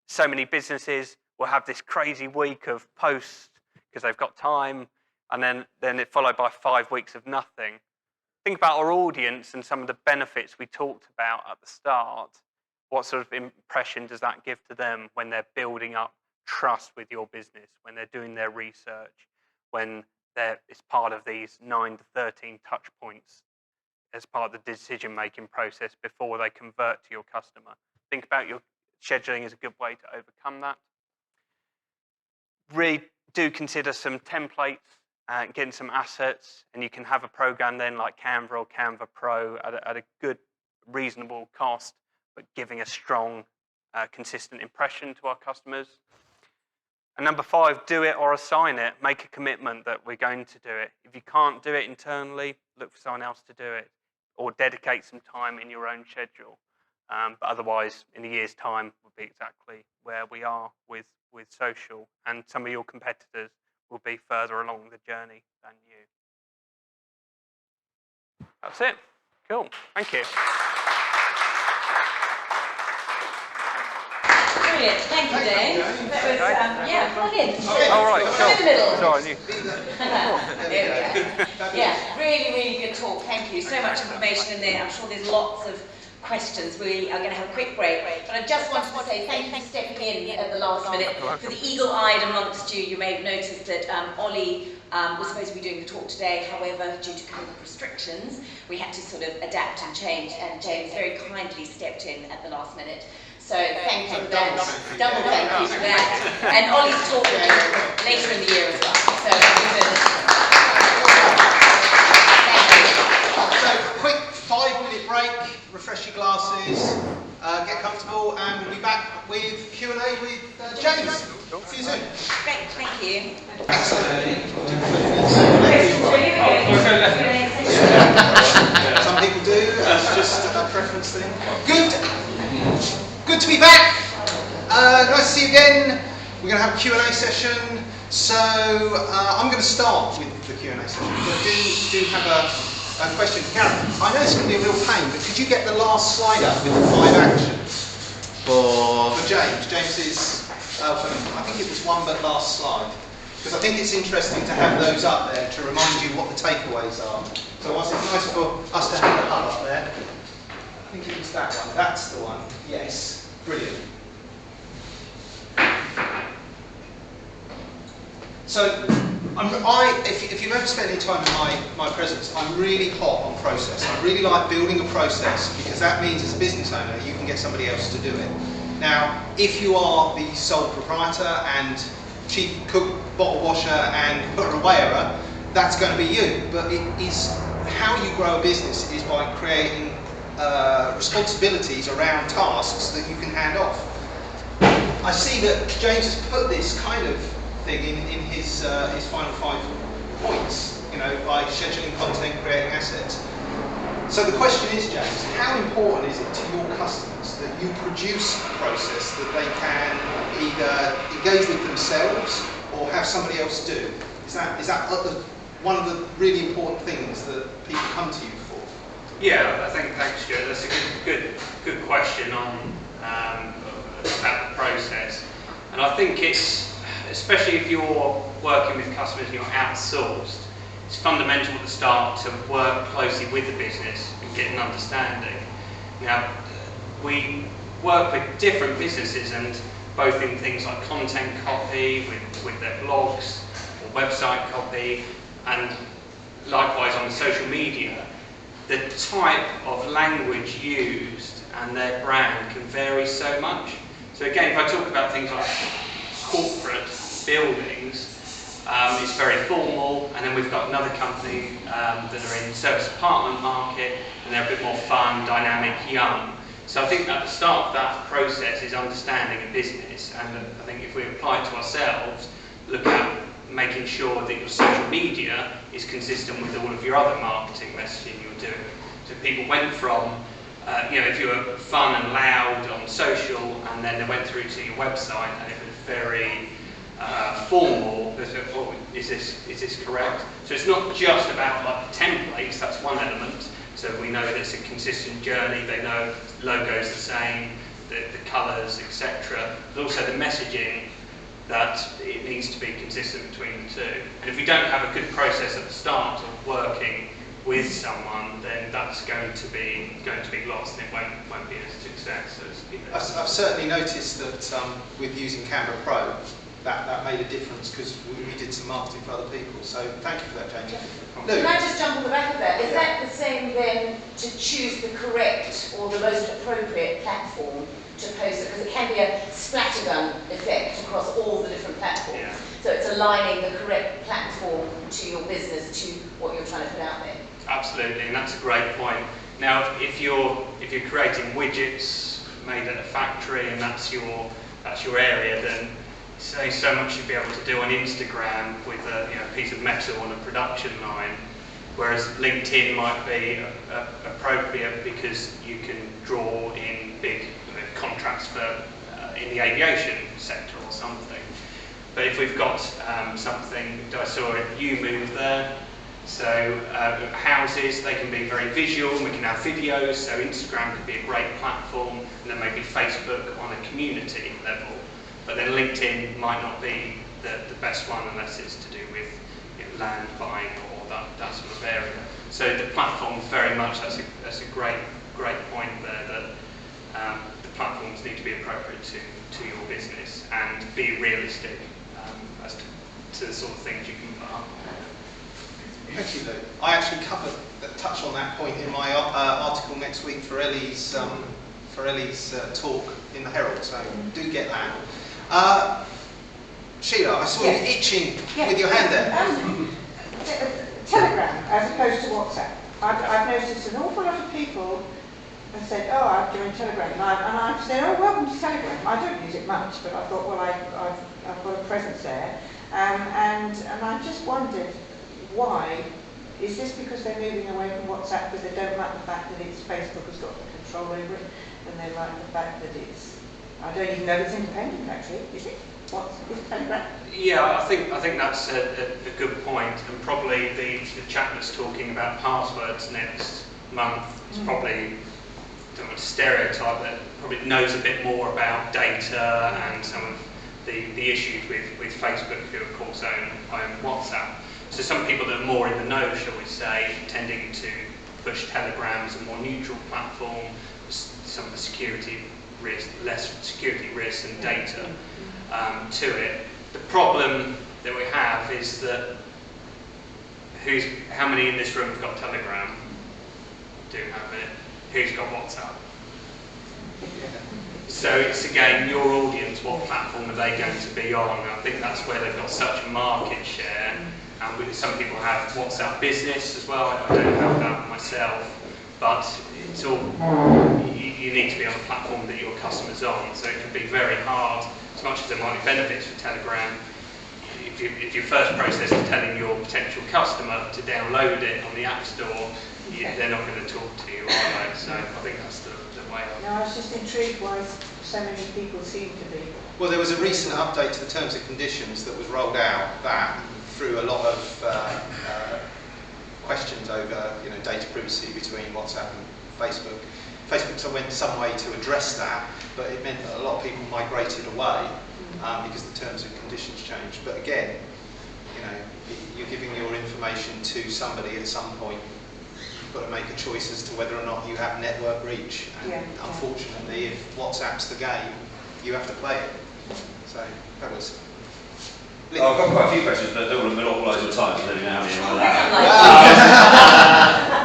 So many businesses will have this crazy week of posts because they've got time, and then it's followed by 5 weeks of nothing. Think about our audience and some of the benefits we talked about at the start. What sort of impression does that give to them when they're building up trust with your business, when they're doing their research, when it's part of these 9 to 13 touch points as part of the decision-making process before they convert to your customer? Think about your scheduling as a good way to overcome that. Really do consider some templates and getting some assets, and you can have a program then like Canva or Canva Pro at a good, reasonable cost, but giving a strong consistent impression to our customers. And number 5, do it or assign it. Make a commitment that we're going to do it. If you can't do it internally, look for someone else to do it, or dedicate some time in your own schedule. But otherwise, in a year's time, we'll be exactly where we are with social, and some of your competitors will be further along the journey than you. That's it. Cool. Thank you. Brilliant. Thank you, Dave. That was, yeah, plug in. All right, cool. In the middle. Sorry, There we go. Yeah, really, really good talk. Thank you. So much information in there. I'm sure there's lots of questions. We are going to have a quick break, but I just wanted to say thank you for stepping in at the last minute. For the eagle-eyed amongst you, you may have noticed that Ollie was supposed to be doing the talk today. However, due to COVID restrictions, we had to sort of adapt and change, and James very kindly stepped in at the last minute. So thank you for that. Double thank you for that. And Ollie's talk will be later in the year as well. So thank you. So quick 5-minute break, refresh your glasses, get comfortable, and we'll be back with Q&A with James. See you soon. Great, thank you. Some people do, it's just a preference thing. Good to be back. Nice to see you again. We're going to have a Q&A session. So I'm going to start with the Q&A session. I do have a question. Karen, I know it's going to be a real pain, but could you get the last slide up with the 5 actions for James? James's, I think it was one but last slide. Because I think it's interesting to have those up there to remind you what the takeaways are. So whilst it's nice for us to have the hub up there, I think it was that one. That's the one. Yes. Brilliant. So, if you've ever spent any time in my presence, I'm really hot on process. I really like building a process because that means as a business owner, you can get somebody else to do it. Now, if you are the sole proprietor and chief cook, bottle washer and putter awayer, that's going to be you. But it is how you grow a business is by creating responsibilities around tasks that you can hand off. I see that James has put this kind of thing in his final 5 points, you know, by scheduling content, creating assets. So the question is, James, how important is it to your customers that you produce a process that they can either engage with themselves or have somebody else do? Is that one of the really important things that people come to you for? Yeah, I think, thanks, Stuart. That's a good question on about the process. And I think it's, especially if you're working with customers and you're outsourced, it's fundamental at the start to work closely with the business and get an understanding. Now, we work with different businesses, and both in things like content copy, with their blogs, or website copy, and likewise on the social media. The type of language used and their brand can vary so much. So again, if I talk about things like corporate buildings, it's very formal, and then we've got another company that are in the service apartment market, and they're a bit more fun, dynamic, young. So I think at the start of that process is understanding a business, and I think if we apply it to ourselves, look at making sure that your social media is consistent with all of your other marketing messaging you're doing. So people went from, if you were fun and loud on social, and then they went through to your website and it was very formal, they said, oh, is this correct? So it's not just about like templates, that's one element. So we know that it's a consistent journey, they know the logo's the same, the colours, etc. But also the messaging, that it needs to be consistent between the two. And if we don't have a good process at the start of working with someone, then that's going to be lost, and it won't be a success. So I've certainly noticed that with using Canva Pro, that made a difference because we did some marketing for other people. So thank you for that, James. Can I just jump on the back of that? Is that the same then to choose the correct or the most appropriate platform to post it? Because it can be a splattergun effect across all the different platforms. Yeah. So it's aligning the correct platform to your business, to what you're trying to put out there. Absolutely, and that's a great point. Now, if you're creating widgets made at a factory and that's your area, then there's only so much you'd be able to do on Instagram with a piece of metal on a production line. Whereas LinkedIn might be appropriate because you can draw in big contracts for in the aviation sector or something. But if we've got something, I saw a U-Move there, so houses, they can be very visual, and we can have videos, so Instagram could be a great platform, and then maybe Facebook on a community level. But then LinkedIn might not be the best one unless it's to do with land buying or that sort of area. So the platforms very much, that's a great point there, that the platforms need to be appropriate to your business and be realistic as to the sort of things you can put up. Thank you, Lou. I actually touch on that point in my article next week for Ellie's talk in the Herald, so do get that. Sheila, I saw you itching with your hand there. Telegram as opposed to WhatsApp. I've noticed an awful lot of people have said, oh, I've joined Telegram, and I've said, oh, welcome to Telegram. I don't use it much, but I thought, well, I've got a presence there, and I just wondered why. Is this because they're moving away from WhatsApp because they don't like the fact that it's Facebook has got the control over it, and they like the fact that it's, I don't even know if it's independent actually, is it? Is Telegram? Yeah, I think that's a good point, and probably the chap that's talking about passwords next month is probably, I don't want to stereotype, that probably knows a bit more about data and some of the issues with Facebook, who of course own WhatsApp. So some people that are more in the know, shall we say, tending to push Telegram as a more neutral platform, some of the security risk, less security risks and data to it. The problem that we have is that how many in this room have got Telegram? Do have it. Who's got WhatsApp? So it's again your audience, what platform are they going to be on? I think that's where they've got such a market share. And some people have WhatsApp Business as well. I don't have that myself, but it's all you need to be on a platform that your customers on. So it can be very hard, as much as there might be benefits for Telegram. If your first process is telling your potential customer to download it on the App Store, they're not going to talk to you, are they? So I think that's the way. No, I was just intrigued why so many people seem to be. Well, there was a recent update to the terms and conditions that was rolled out that threw a lot of questions over data privacy between WhatsApp and Facebook. Facebook went some way to address that, but it meant that a lot of people migrated away because the terms and conditions changed. But again, you're giving your information to somebody at some point. You've got to make a choice as to whether or not you have network reach. And unfortunately, if WhatsApp's the game, you have to play it. So that was. I've got quite a few questions, but I don't want to monopolise your time, so let me know how many of that.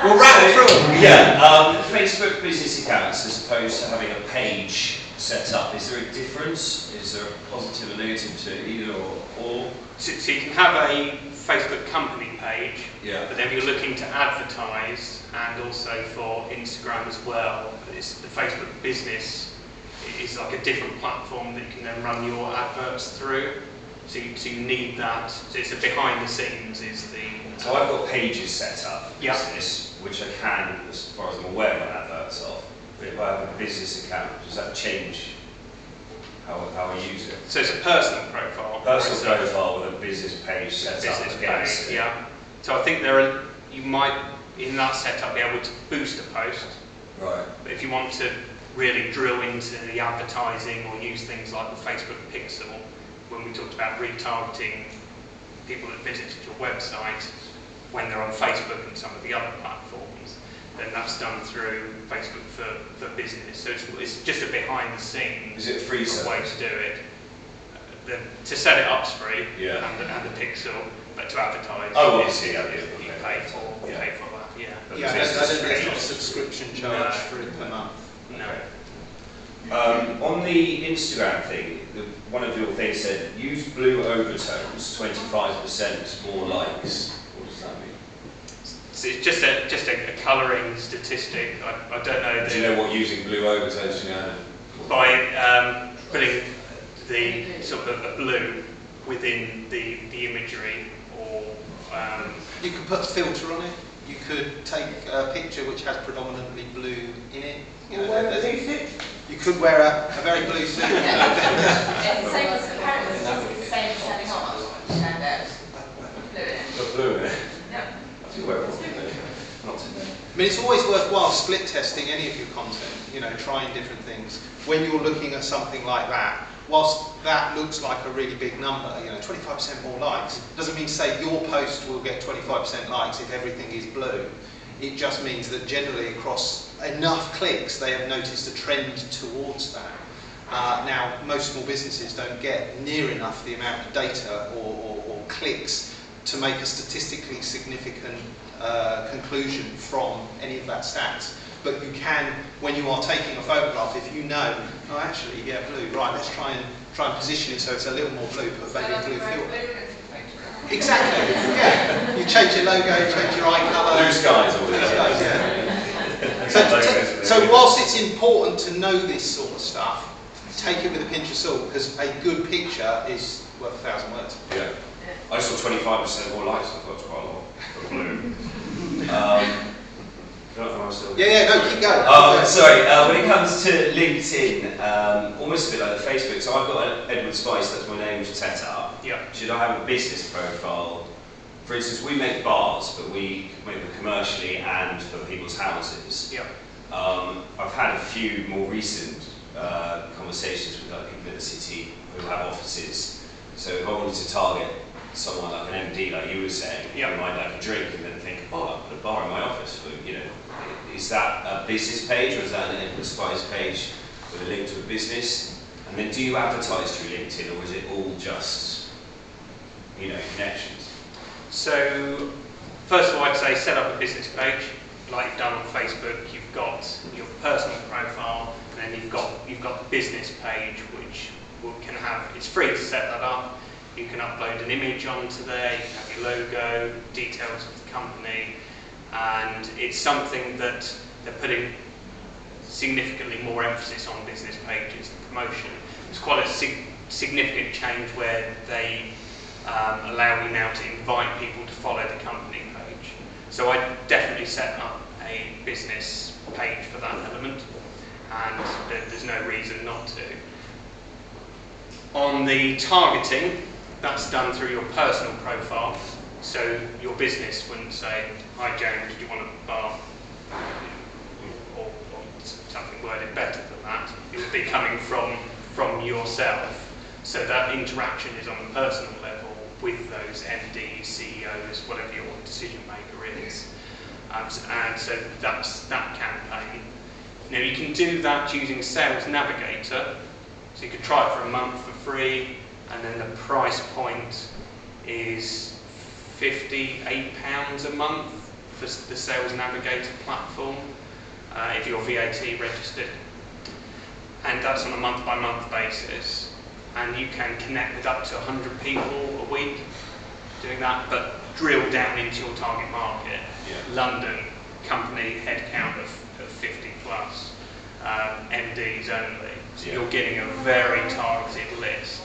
We'll rattle through them. Yeah, Facebook business accounts as opposed to having a page set up, is there a difference? Is there a positive and negative to either or all? So you can have a Facebook company page, but then you're looking to advertise and also for Instagram as well. The Facebook business is like a different platform that you can then run your adverts through. So you need that. So it's a behind the scenes is the. So I've got pages set up for business, which I can, as far as I'm aware, run adverts of. But if I have a business account, does that change how I use it? So it's a personal profile. Personal profile with a business page set up against it. Yeah. So I think you might in that setup be able to boost a post. Right. But if you want to really drill into the advertising or use things like the Facebook Pixel, when we talked about retargeting people that visited your website when they're on Facebook and some of the other platforms, then that's done through Facebook for business. So it's just a behind the scenes Is it free way to do it. To set it up's free, and the Pixel, but to advertise, you pay for that. Yeah, there's not a subscription charge for it per month. No. On the Instagram thing, one of your things said, use blue overtones, 25% more likes. What does that mean? So it's just a colouring statistic. I don't know. Do you know what using blue overtones, by putting the sort of a blue within the imagery, or you could put a filter on it. You could take a picture which has predominantly blue in it. You know, wear a blue suit. you could wear a very blue suit. It's the same as apparently it's the same as having on stand out. Blue in it. Got blue in it. Yeah. I do wear it. Not today. I mean, it's always worthwhile split testing any of your content, you know, trying different things. When you're looking at something like that, whilst that looks like a really big number, you know, 25% more likes, doesn't mean to say your post will get 25% likes if everything is blue. It just means that generally across enough clicks, they have noticed a trend towards that. Now, most small businesses don't get near enough the amount of data or clicks to make a statistically significant conclusion from any of that stats. But you can, when you are taking a photograph, if you know, oh actually, yeah, blue, right, let's try and position it so it's a little more blue, put maybe a blue filter. Exactly, yeah. You change your logo, change your eye colour. Blue skies all Blue the skies, yeah. So whilst it's important to know this sort of stuff, take it with a pinch of salt, because a good picture is worth 1,000 words. Yeah. I saw 25% more likes. I thought it was quite a lot for blue. Yeah, no, keep going. Sorry, when it comes to LinkedIn, almost a bit like the Facebook, so I've got Edward Spice, that's my name, set up. Yeah. Should I have a business profile? For instance, we make bars, but we make them commercially and for people's houses. Yeah. I've had a few more recent conversations with other people in the city who have offices. So if I wanted to target someone like an MD, like you were saying, yeah, who might like a drink and then think, oh, I'll put a bar in my office. For, you know, is that a business page or is that an Edward Spice page with a link to a business? And then do you advertise through LinkedIn, or is it all just, you know, connections? So, first of all, I'd say set up a business page, like you've done on Facebook. You've got your personal profile, and then you've got the business page, which can have. It's free to set that up. You can upload an image onto there. You can have your logo, details of the company, and it's something that they're putting significantly more emphasis on business pages and promotion. It's quite a significant change where they allow you now to invite people to follow the company page. So I definitely set up a business page for that element, and there's no reason not to. On the targeting, that's done through your personal profile. So your business wouldn't say, hi James, do you want a bar? Or something worded better than that. It would be coming from yourself. So that interaction is on a personal level with those MDs, CEOs, whatever your decision maker is. And so that's that campaign. Now you can do that using Sales Navigator. So you could try it for a month for free, and then the price point is £58 a month for the Sales Navigator platform, if you're VAT registered. And that's on a month-by-month basis. And you can connect with up to 100 people a week doing that, but drill down into your target market. Yeah. London, company headcount of 50 plus, MDs only. So you're getting a very targeted list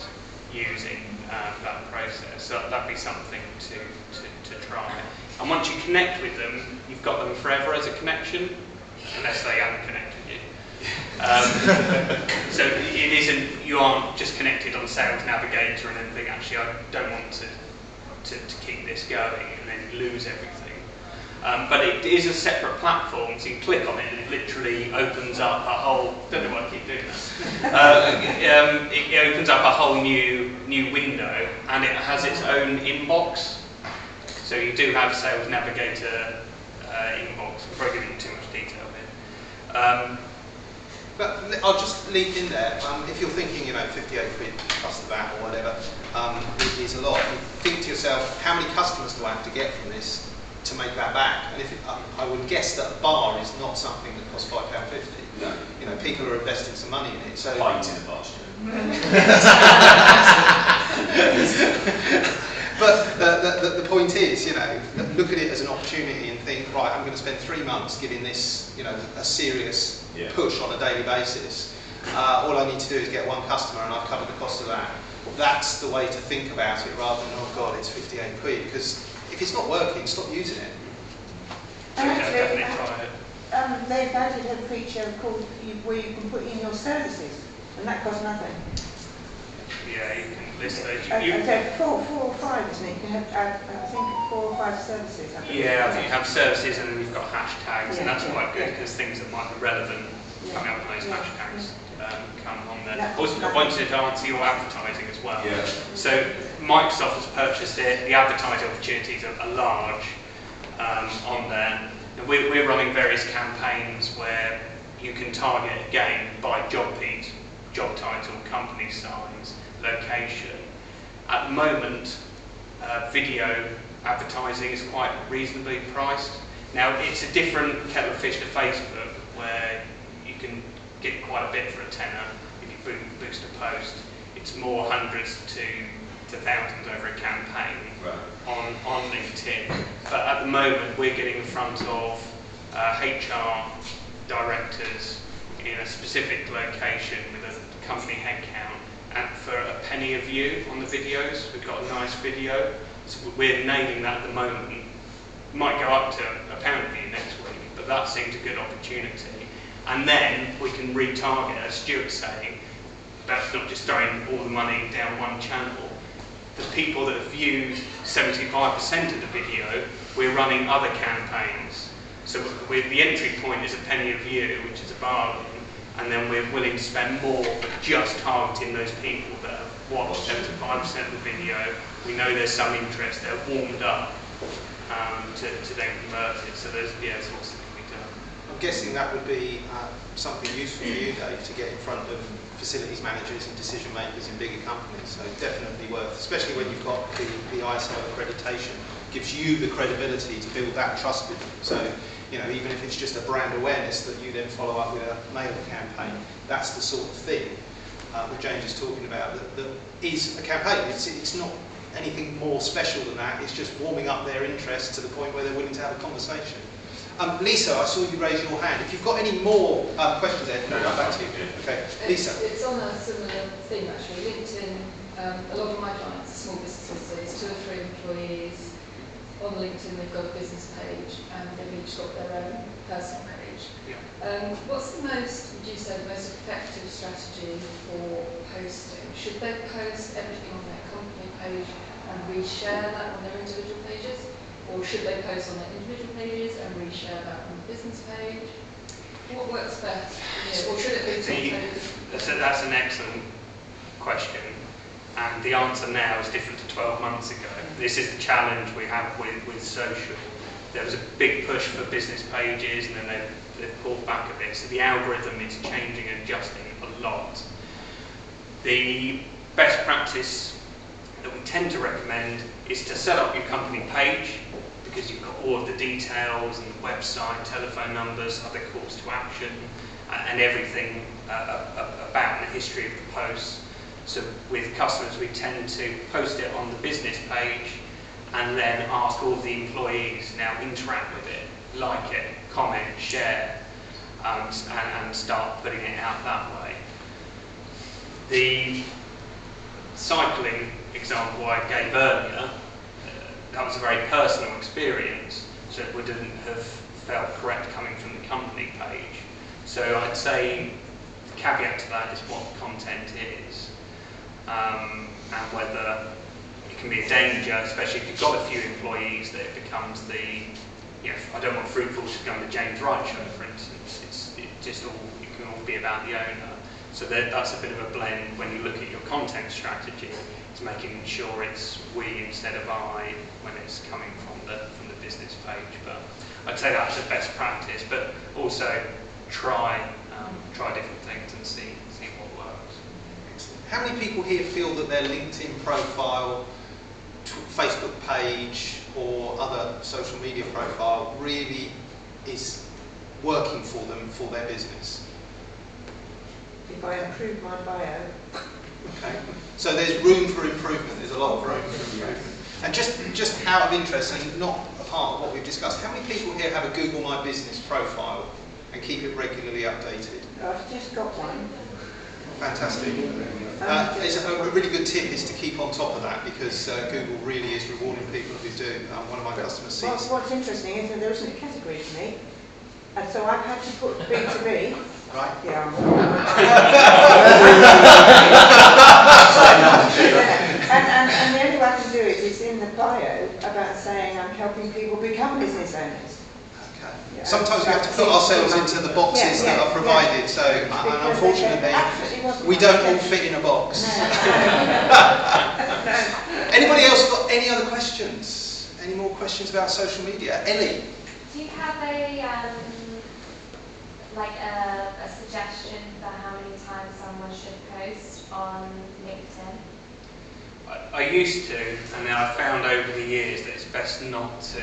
using that process. So that'd be something to try. And once you connect with them, you've got them forever as a connection, unless they haven't connected you. So it isn't, you aren't just connected on Sales Navigator and then think, actually I don't want to keep this going and then lose everything. But it is a separate platform, so you click on it and it literally opens up a whole, don't know why I keep doing that. It opens up a whole new window, and it has its own inbox. So you do have Sales Navigator inbox. I'm probably giving you too much detail here. But I'll just leave in there, if you're thinking, you know, 58 quid plus the VAT or whatever, it is a lot. You think to yourself, how many customers do I have to get from this to make that back? And if I would guess that a bar is not something that costs £5.50. No. You know, people are investing some money in it. So Pint in a bar. But the point is, you know, look at it as an opportunity and think, right, I'm going to spend 3 months giving this, you know, a serious push on a daily basis. all I need to do is get one customer and I've covered the cost of that. That's the way to think about it rather than, oh God, it's 58 quid, because if it's not working, stop using it. And Definitely actually, try it. they've added a feature called where you can put in your services, and that costs nothing. Yeah, you can list those. Okay, 4 or 5, isn't it? You can have, I think, 4 or 5 services. Yeah, I think you have services and then you've got hashtags, and that's Yeah, quite good yeah. because things that might be relevant Yeah. coming up with those Yeah. hashtags come on there. That- Also, I wanted to answer your advertising as well. Yeah. So Microsoft has purchased it. The advertising opportunities are large on there. And we're running various campaigns where you can target again by job title, company size, location. At the moment, video advertising is quite reasonably priced. Now, it's a different kettle of fish to Facebook, where you can get quite a bit for a tenner if you boost a post. It's more hundreds to thousands over a campaign on LinkedIn. But at the moment, we're getting in front of HR directors in a specific location with a company headcount, and for a penny a view on the videos. We've got a nice video, so we're nailing that at the moment. Might go up to £1 a view next week, but that seems a good opportunity. And then we can retarget, as Stuart's saying, that's not just throwing all the money down one channel. The people that have viewed 75% of the video, we're running other campaigns. So the entry point is a penny a view, which is a bargain, and then we're willing to spend more just targeting those people that have watched 75% of the video. We know there's some interest, they're warmed up to then convert it. So there's lots that can be done. I'm guessing that would be something useful for you, Dave, to get in front of facilities managers and decision makers in bigger companies. So definitely worth, especially when you've got the ISO accreditation, gives you the credibility to build that trust with them. So, even if it's just a brand awareness that you then follow up with a mailer campaign, that's the sort of thing that James is talking about that is a campaign. It's not anything more special than that. It's just warming up their interest to the point where they're willing to have a conversation. Lisa, I saw you raise your hand. If you've got any more questions, Ed, I'll come back to you. Okay, Lisa. It's on a similar theme actually. LinkedIn, a lot of my clients are small businesses, so it's 2 or 3 employees. On LinkedIn they've got a business page and they've each got their own personal page. Yeah. What's the most, would you say, the most effective strategy for posting? Should they post everything on their company page and reshare that on their individual pages? Or should they post on their individual pages and reshare that on the business page? What works best? Or should it be That's an excellent question, and the answer now is different to 12 months ago. This is the challenge we have with social. There was a big push for business pages, and then they've pulled back a bit. So the algorithm is changing and adjusting a lot. The best practice that we tend to recommend is to set up your company page, because you've got all of the details and the website, telephone numbers, other calls to action, and everything about the history of the post. So with customers, we tend to post it on the business page and then ask all the employees now interact with it, like it, comment, share, and start putting it out that way. The cycling example I gave earlier, that was a very personal experience, so it wouldn't have felt correct coming from the company page. So I'd say the caveat to that is what content is, and whether it can be a danger, especially if you've got a few employees, that it becomes I don't want Fruitful to become the James Wright show, for instance. It can all be about the owner. So that's a bit of a blend when you look at your content strategy. It's making sure it's we instead of I when it's coming from the business page. But I'd say that's the best practice. But also try different things and see what works. Excellent. How many people here feel that their LinkedIn profile, Facebook page, or other social media profile really is working for them for their business? If I improve my bio. Okay. So there's room for improvement. There's a lot of room for improvement. And just out of interest, and not a part of what we've discussed, how many people here have a Google My Business profile and keep it regularly updated? I've just got one. Fantastic. It's a really good tip is to keep on top of that, because Google really is rewarding people who do. One of my customers sees. What's interesting is that there isn't a category for me, and so I've had to put B2B. Right. Yeah. and the only way I can do it is in the bio about saying I'm helping people become business owners. Okay. Yeah. Sometimes we have to put ourselves into the boxes that are provided, so and unfortunately we don't all fit in a box. Anybody else got any other questions? Any more questions about social media? Ellie? Do you have a suggestion for how many times someone should post on LinkedIn? I used to, and then I found over the years that it's best not to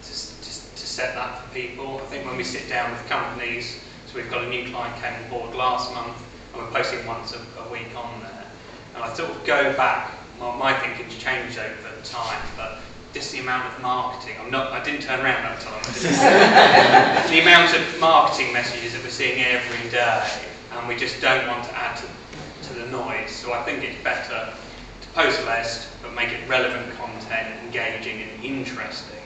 set that for people. I think when we sit down with companies, so we've got a new client came on board last month, and we're posting once a week on there. And I sort of go back, well, my thinking's changed over time, but just the amount of marketing, I didn't turn around that time. The amount of marketing messages that we're seeing every day, and we just don't want to add to the noise. So I think it's better to post less, but make it relevant content, engaging and interesting,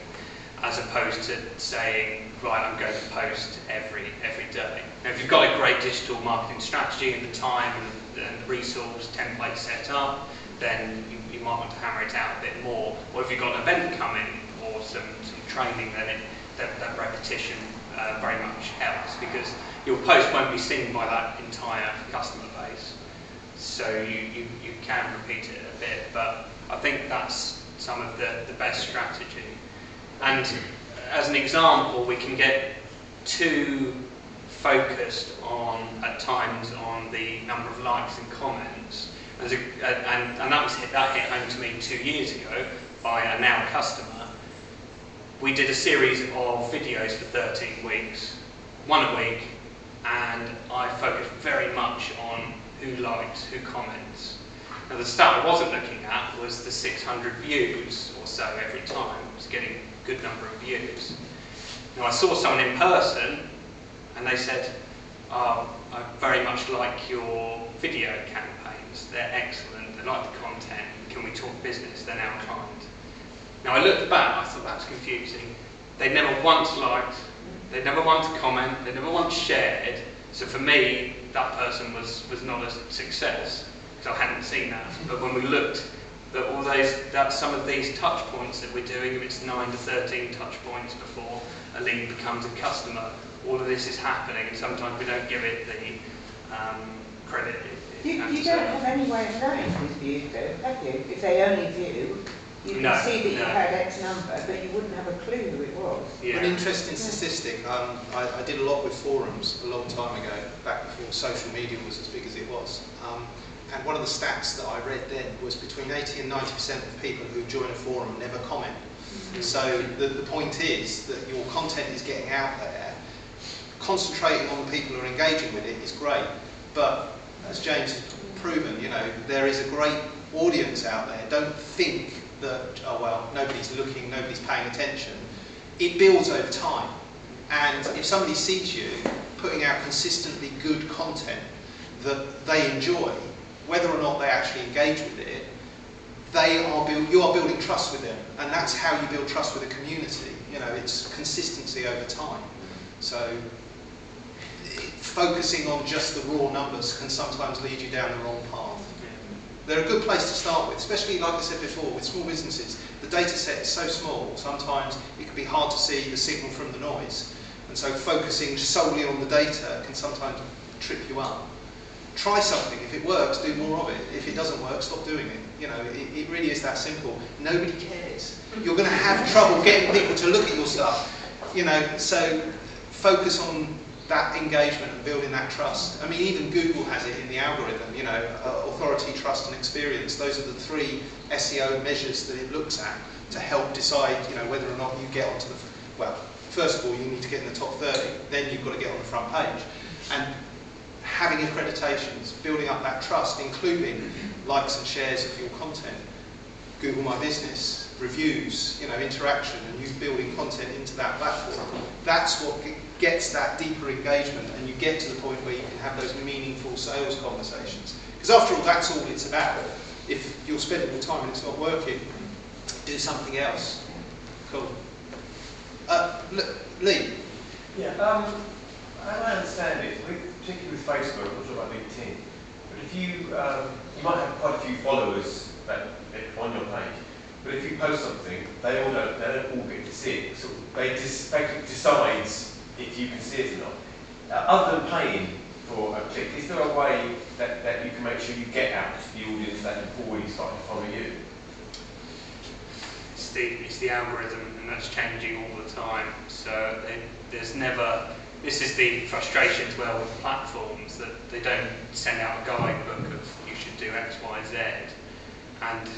as opposed to saying, right, I'm going to post every day. Now, if you've got a great digital marketing strategy and the time and the resource template set up, then you might want to hammer it out a bit more. Or if you've got an event coming or some training, then that repetition very much helps, because your post won't be seen by that entire customer base. So you can repeat it a bit, but I think that's some of the best strategy. And as an example, we can get too focused at times on the number of likes and comments. And that hit home to me 2 years ago by a now customer. We did a series of videos for 13 weeks, one a week, and I focused very much on who likes, who comments. Now, the stuff I wasn't looking at was the 600 views or so every time. I was getting a good number of views. Now, I saw someone in person, and they said, I very much like your video campaigns. They're excellent. They like the content. Can we talk business? They're now a client. Now, I looked back, I thought that's confusing. They never once liked, they never once commented, they never once shared. So for me, that person was not a success, because I hadn't seen that. But when we looked at some of these touch points that we're doing, if it's 9 to 13 touch points before a lead becomes a customer, all of this is happening, and sometimes we don't give it the credit. You don't have any way of knowing who's viewed, though, have you? If they only view, you can see that you had X number, but you wouldn't have a clue who it was. Yeah. An interesting statistic, I did a lot with forums a long time ago, back before social media was as big as it was. And one of the stats that I read then was between 80 and 90% of people who join a forum never comment. Mm-hmm. So the point is that your content is getting out there. Concentrating on the people who are engaging with it is great, but as James has proven, there is a great audience out there. Don't think that, oh well, nobody's looking, nobody's paying attention. It builds over time. And if somebody sees you putting out consistently good content that they enjoy, whether or not they actually engage with it, you are building trust with them. And that's how you build trust with a community. It's consistency over time. So focusing on just the raw numbers can sometimes lead you down the wrong path. They're a good place to start with, especially, like I said before, with small businesses. The data set is so small, sometimes it can be hard to see the signal from the noise. And so focusing solely on the data can sometimes trip you up. Try something. If it works, do more of it. If it doesn't work, stop doing it. It really is that simple. Nobody cares. You're going to have trouble getting people to look at your stuff. So focus on that engagement and building that trust. I mean, even Google has it in the algorithm, authority, trust and experience. Those are the 3 SEO measures that it looks at to help decide, whether or not you get onto the, well, first of all, you need to get in the top 30, then you've got to get on the front page. And having accreditations, building up that trust, including likes and shares of your content. Google My Business, reviews, interaction, and you building content into that platform. That's what gets that deeper engagement, and you get to the point where you can have those meaningful sales conversations. Because after all, that's all it's about. If you're spending your time and it's not working, do something else. Cool. Lee? Yeah, as I understand it, particularly with Facebook, I'm not sure about LinkedIn, but if you might have quite a few followers on your page, but if you post something, they don't all get to see it. So Facebook decides if you can see it or not. Other than paying for a click, is there a way that you can make sure you get out to the audience that have already started to follow you? It's the algorithm, and that's changing all the time. So there's never. This is the frustration as well with platforms, that they don't send out a guidebook of you should do X, Y, Z, and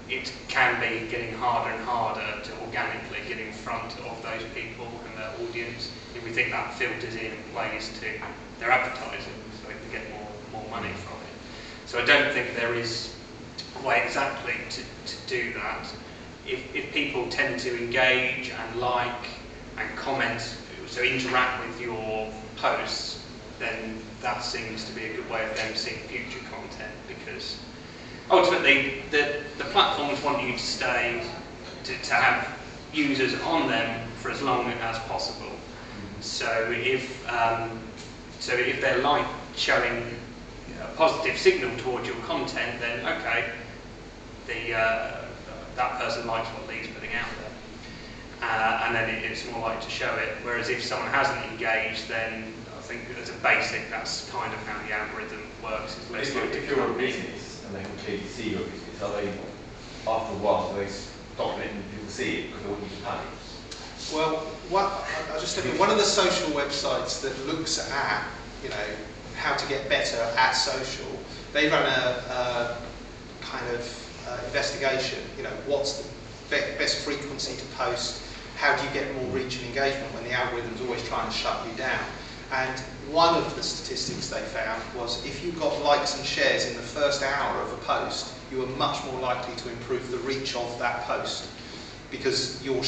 it can be getting harder and harder to organically get in front of those people and their audience. If we think that filters in and plays to their advertising, so we can get more money from it. So I don't think there is a way exactly to do that. If people tend to engage and like and comment, so interact with your posts, then that seems to be a good way of them seeing future content, because ultimately the platforms want you to stay, to have users on them for as long as possible. So if they're showing a positive signal towards your content, then okay, that person likes what Lee's putting out there, and then it's more likely to show it. Whereas if someone hasn't engaged, then I think as a basic, that's kind of how the algorithm works. If you're a business and they can clearly see your business, are they, after a while, do they stop letting people see it because they want you to pay? Well, I just think one of the social websites that looks at, how to get better at social, they run a kind of investigation. What's the best frequency to post? How do you get more reach and engagement when the algorithm's always trying to shut you down? And one of the statistics they found was if you got likes and shares in the first hour of a post, you were much more likely to improve the reach of that post, because you're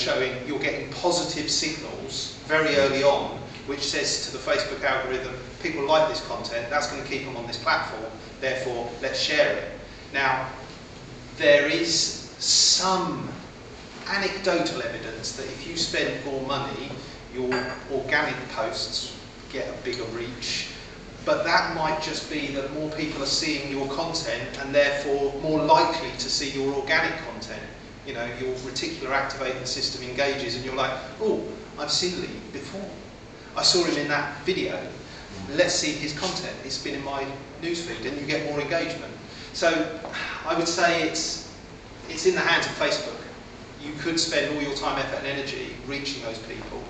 getting positive signals very early on, which says to the Facebook algorithm, people like this content, that's going to keep them on this platform, therefore let's share it. Now, there is some anecdotal evidence that if you spend more money, your organic posts get a bigger reach, but that might just be that more people are seeing your content and therefore more likely to see your organic content. Your reticular activating system engages and you're like, oh, I've seen Lee before. I saw him in that video. Let's see his content. It's been in my newsfeed, and you get more engagement. So I would say it's in the hands of Facebook. You could spend all your time, effort and energy reaching those people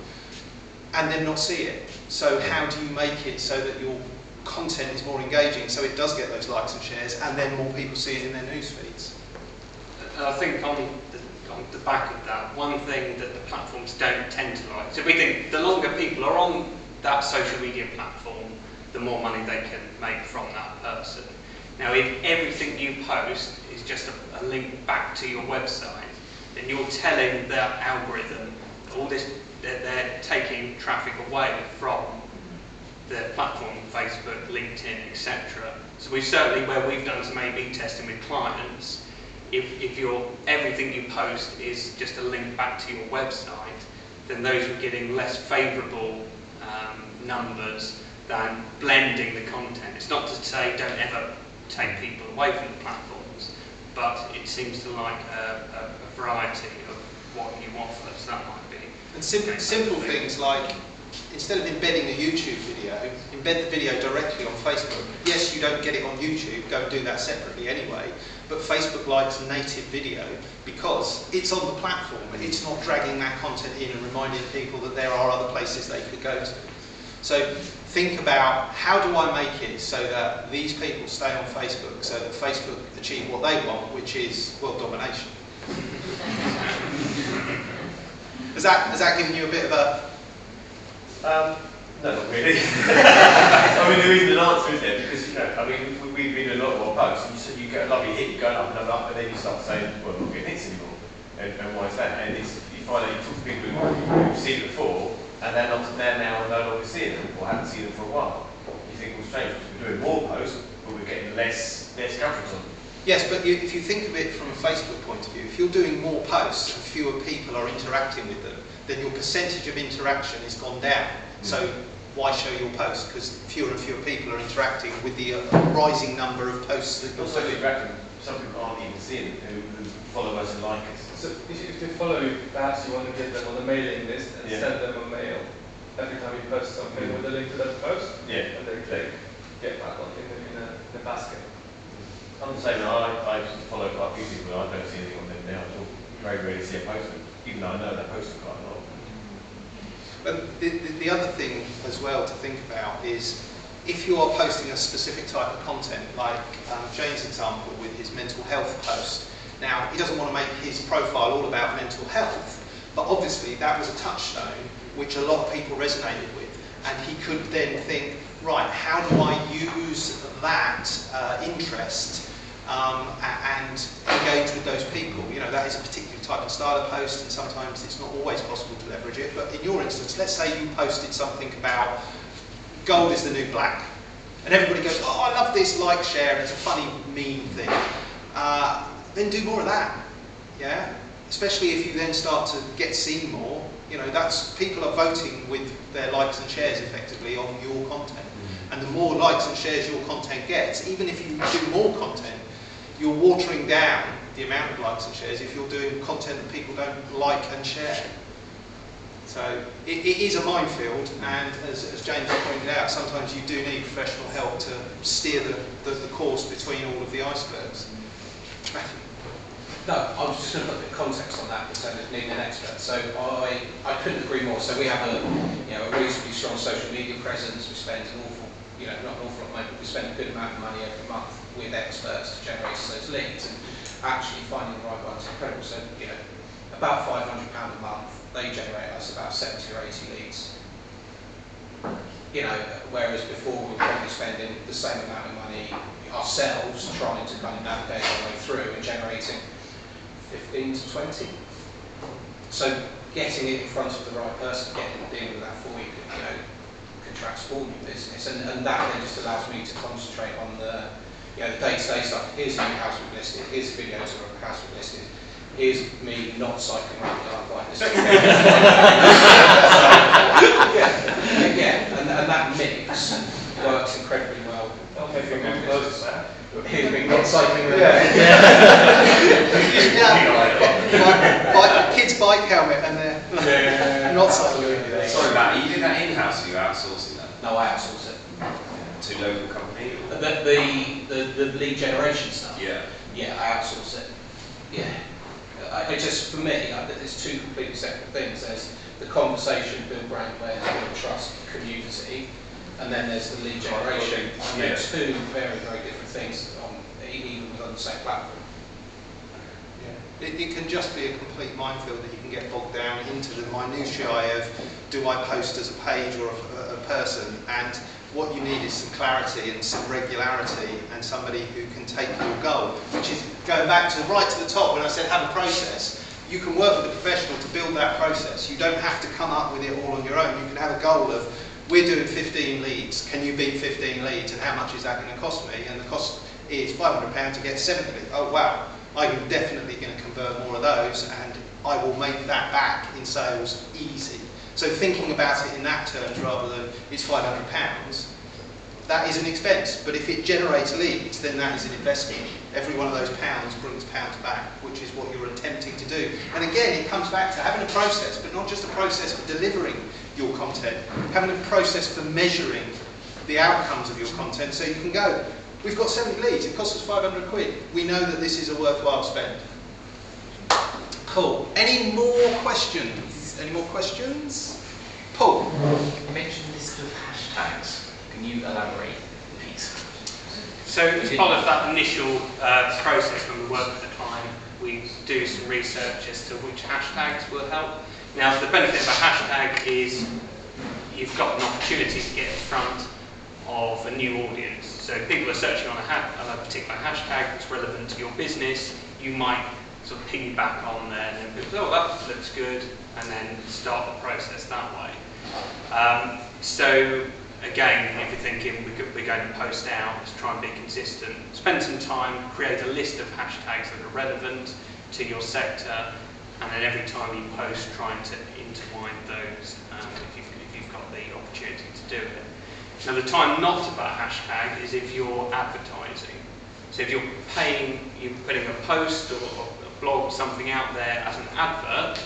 and then not see it. So how do you make it so that your content is more engaging, so it does get those likes and shares, and then more people see it in their news feeds? I think on the back of that, one thing that the platforms don't tend to like, so we think the longer people are on that social media platform, the more money they can make from that person. Now, if everything you post is just a link back to your website, then you're telling that algorithm all this, they're taking traffic away from the platform, Facebook, LinkedIn, etc. So we've certainly, where we've done some A/B testing with clients, if everything you post is just a link back to your website, then those are getting less favourable numbers than blending the content. It's not to say don't ever take people away from the platforms, but it seems to like a variety of what you offer, so that might be. And simple things like, instead of embedding a YouTube video, embed the video directly on Facebook. Yes, you don't get it on YouTube, go and do that separately anyway, but Facebook likes native video because it's on the platform and it's not dragging that content in and reminding people that there are other places they could go to. So think about, how do I make it so that these people stay on Facebook, so that Facebook achieve what they want, which is world domination? Has that given you a bit of a... No, not really. I mean, there isn't an answer, is there? Because, we've been a lot of our posts, and you get a lovely hit, you're going up and up, and then you start saying, well, I'm not getting hits anymore. And why is that? And it's, you find out you talk to people who've seen it before, and they're now no longer seeing them, or haven't seen them for a while. You think, well, strange, because we're doing more posts, but we're getting less coverage on them. Yes, but if you think of it from a Facebook point of view, if you're doing more posts and fewer people are interacting with them, then your percentage of interaction has gone down. So why show your posts? Because fewer and fewer people are interacting with the rising number of posts that you're Also, doing. interacting, some people aren't even seeing it, who follow us and like us. So if they follow you, perhaps you want to get them on the mailing list and send them a mail every time you post something with a link to that post, and they click, get back on in the basket. I'm the same. I follow quite a few people. I don't see anything on them now at all. Very rarely see a post, even though I know they're posting quite a lot. But the other thing as well to think about is if you are posting a specific type of content, like Jane's example with his mental health post. Now, he doesn't want to make his profile all about mental health, but obviously that was a touchstone which a lot of people resonated with. And he could then think, right, how do I use that interest and engage with those people? You know, that is a particular type of style of post, and sometimes it's not always possible to leverage it. But in your instance, let's say you posted something about gold is the new black, and everybody goes, oh, I love this, like, share, and it's a funny meme thing. Then do more of that, yeah? Especially if you then start to get seen more. You know, that's, people are voting with their likes and shares effectively on your content. And the more likes and shares your content gets, even if you do more content, you're watering down the amount of likes and shares if you're doing content that people don't like and share. So it is a minefield, and as James pointed out, sometimes you do need professional help to steer the course between all of the icebergs. Matthew. No, I was just going to put a bit of context on that, because I need an expert. So I couldn't agree more. So we have a reasonably strong social media presence. We spend an awful, not an awful lot of money, but we spend a good amount of money every month with experts to generate those leads. And actually finding the right ones is incredible. So about £500 a month, they generate us about 70 or 80 leads. Whereas before we were probably spending the same amount of money ourselves trying to kind of navigate our way through and generating 15 to 20. So getting it in front of the right person, getting them dealing with that for you, can transform your business, and that then just allows me to concentrate on the day-to-day stuff. Here's a new house we've listed. Here's videos of a house we've listed. Here's me not cycling around the dark like this. And that mix works incredibly well. Here's me not cycling around. Kids' bike helmet and they're not cycling. Sorry, Matt, are you doing that in-house or are you outsourcing that? No, I outsource it. To a local company? The lead generation stuff? Yeah. Yeah, I outsource it. Yeah. I just, for me, there's two completely separate things. There's the conversation, build brand awareness, build trust, community, and then there's the lead generation. And they're two very, very different things, even within the same platform. It can just be a complete minefield that you can get bogged down into the minutiae of, do I post as a page or a person? And what you need is some clarity and some regularity and somebody who can take your goal, which is going back to right to the top when I said have a process. You can work with a professional to build that process. You don't have to come up with it all on your own. You can have a goal of, we're doing 15 leads. Can you beat 15 leads? And how much is that going to cost me? And the cost is £500 to get 70. Oh wow, I'm definitely going to convert more of those, and I will make that back in sales easy. So thinking about it in that terms rather than it's £500, that is an expense. But if it generates leads, then that is an investment. Every one of those pounds brings pounds back, which is what you're attempting to do. And again, it comes back to having a process, but not just a process for delivering your content, having a process for measuring the outcomes of your content, so you can go, we've got 70 leads, it costs us 500 quid. We know that this is a worthwhile spend. Cool. Any more questions? Any more questions? Paul? You mentioned this sort of hashtags. Can you elaborate, please? So as part of that initial process when we work with the client, we do some research as to which hashtags will help. Now the benefit of a hashtag is you've got an opportunity to get in front of a new audience. So if people are searching on a particular hashtag that's relevant to your business, you might sort of piggyback on there and then people say, oh, that looks good, and then start the process that way. So again, if you're thinking we're going to post out, let's try and be consistent. Spend some time, create a list of hashtags that are relevant to your sector, and then every time you post, trying to intertwine those if you've got the opportunity to do it. Now, the time not to put a hashtag is if you're advertising. So if you're putting a post or a blog or something out there as an advert,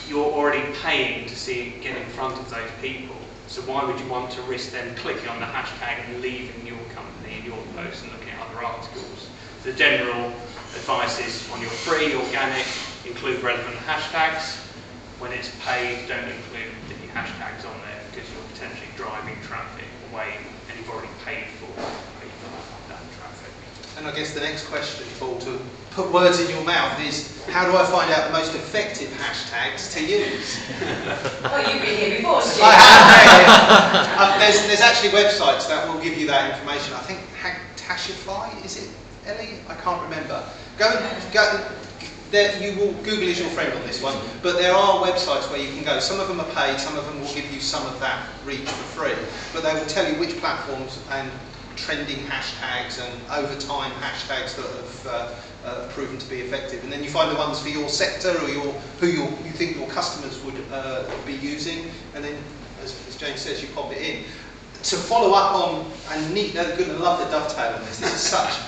you're already paying to get in front of those people. So why would you want to risk them clicking on the hashtag and leaving your company and your post and looking at other articles? The general advice is on your free, organic, include relevant hashtags. When it's paid, don't include the hashtags on there because you're potentially driving traffic away and you've already paid for that traffic. And I guess the next question, Paul, to put words in your mouth is, how do I find out the most effective hashtags to use? Oh, you've been here before, Stu. I have, there's actually websites that will give you that information. I think Hashify, is it, Ellie? I can't remember. You will, Google is your friend on this one, but there are websites where you can go. Some of them are paid, some of them will give you some of that reach for free, but they will tell you which platforms and trending hashtags and over time hashtags that have proven to be effective. And then you find the ones for your sector or who you think your customers would be using, and then, as James says, you pop it in. To follow up on, and Neat, they're good, I love the dovetail on this, this is such.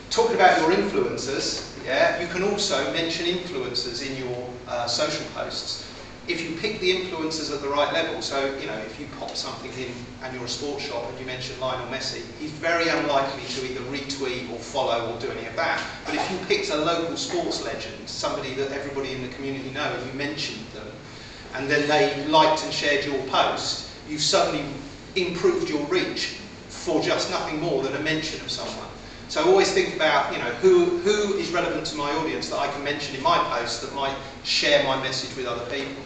Talking about your influencers, yeah, you can also mention influencers in your social posts. If you pick the influencers at the right level, so if you pop something in and you're a sports shop and you mention Lionel Messi, he's very unlikely to either retweet or follow or do any of that. But if you picked a local sports legend, somebody that everybody in the community know, and you mentioned them, and then they liked and shared your post, you've suddenly improved your reach for just nothing more than a mention of someone. So always think about, who is relevant to my audience that I can mention in my post that might share my message with other people.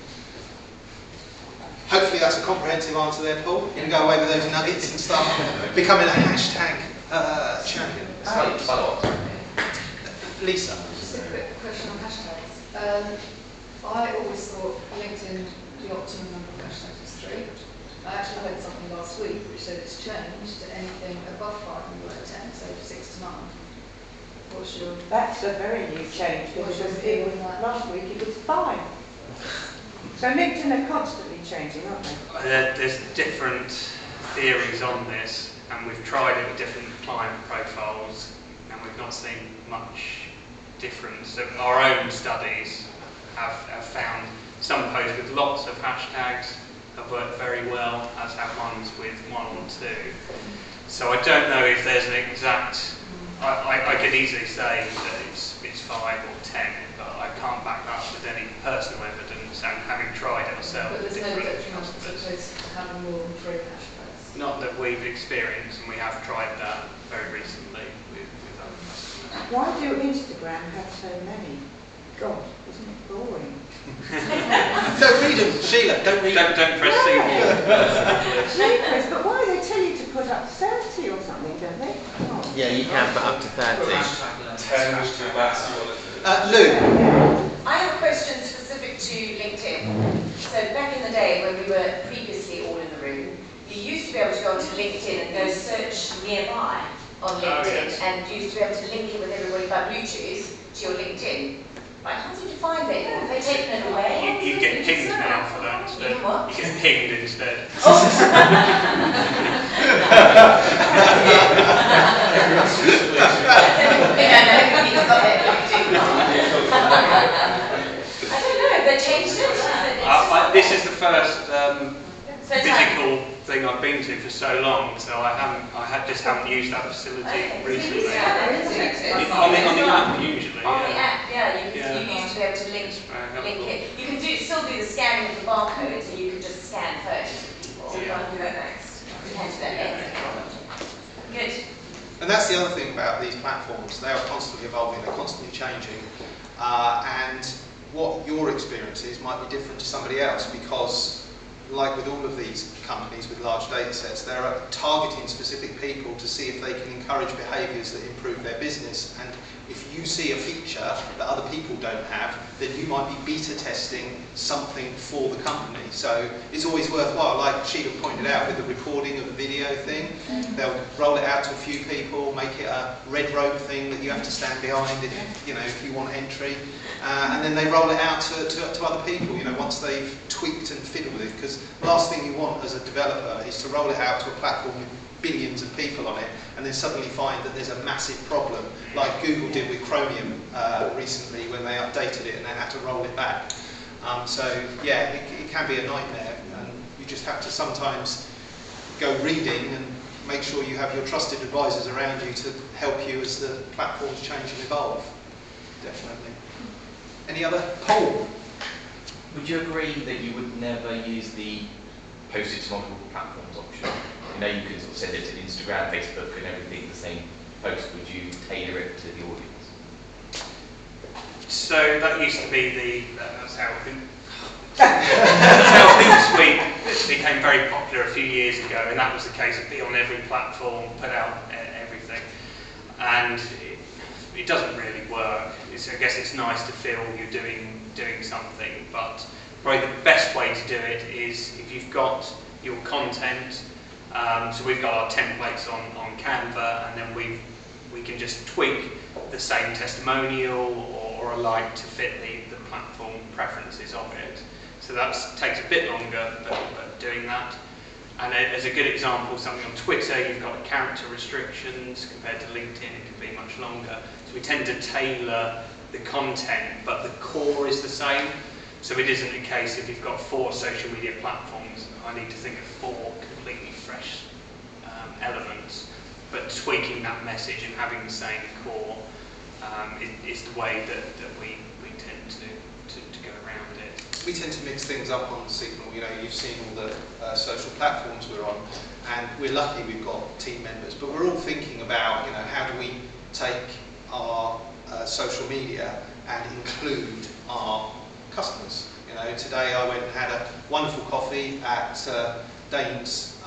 Hopefully that's a comprehensive answer there, Paul. You can go away with those nuggets and start becoming a hashtag champion. Lisa. Just a quick question on hashtags. I always thought LinkedIn, the optimum number of hashtags is 3. I actually read something last week which said it's changed to anything above 5 and below 10, so 6 to 9. What's your... That's a very new change because last week it was 5. So LinkedIn are constantly changing, aren't they? There's different theories on this, and we've tried it with different client profiles, and we've not seen much difference. So our own studies have found some posts with lots of hashtags have worked very well, as have ones with 1 or 2. So I don't know if there's an exact. I could easily say that it's 5 or 10, but I can't back that up with any personal evidence and having tried it ourselves. But there's no detriment to having more than 3 hashtags? Not that we've experienced, and we have tried that very recently with other customers. Why do Instagram have so many? God, isn't it boring? Don't read them, Sheila, don't read them. Don't press see more. Chris, but why they tell you to put up 30 or something, don't they? Oh. Yeah, you can put up to 30. 10 was too massive. Lou. I have a question specific to LinkedIn. So back in the day when we were previously all in the room, you used to be able to go onto LinkedIn and go search nearby on LinkedIn, and you used to be able to link it with everybody by Bluetooth to your LinkedIn. Right, how did you find it? Have they taken it away? You get pinged now for that instead. You what? You get pinged instead. I don't know, they changed it. This is the first physical thing I've been to for so long, so I just haven't used that facility recently. On the app usually. On the app, yeah, you used to be able to link it. You can still do the scanning of the barcode, so you can just scan photos of people. Yeah. I'll do that next. You can do that next. Good. And that's the other thing about these platforms. They are constantly evolving, they're constantly changing. And what your experience is might be different to somebody else, because like with all of these companies with large data sets, they're targeting specific people to see if they can encourage behaviours that improve their business. And if you see a feature that other people don't have, then you might be beta testing something for the company. So it's always worthwhile, like Sheila pointed out with the recording of the video thing. They'll roll it out to a few people, make it a red rope thing that you have to stand behind if you want entry. And then they roll it out to other people, once they've tweaked and fiddled with it. Because the last thing you want as a developer is to roll it out to a platform with billions of people on it and then suddenly find that there's a massive problem, like Google did with Chromium recently when they updated it and they had to roll it back. So yeah, it can be a nightmare, and you just have to sometimes go reading and make sure you have your trusted advisors around you to help you as the platforms change and evolve. Definitely. Any other? Paul? Would you agree that you would never use the post it to multiple platforms option? You can sort of send it to Instagram, Facebook and everything the same post. Would you tailor it to the audience? So that used to be that's how Hootsuite became very popular a few years ago, and that was the case of be on every platform, put out everything. And it doesn't really work. I guess it's nice to feel you're doing something, but probably the best way to do it is if you've got your content. So we've got our templates on Canva, and then we can just tweak the same testimonial or a like to fit the platform preferences of it. So that takes a bit longer, but doing that. And as a good example, something on Twitter, you've got character restrictions. Compared to LinkedIn, it can be much longer. So we tend to tailor the content, but the core is the same. So it isn't a case if you've got 4 social media platforms, I need to think of 4 completely fresh elements. But tweaking that message and having the same core is the way that we tend to go around it. We tend to mix things up on Signal. You've seen all the social platforms we're on, and we're lucky we've got team members, but we're all thinking about, how do we take our social media and include our customers. Today I went and had a wonderful coffee at Dane's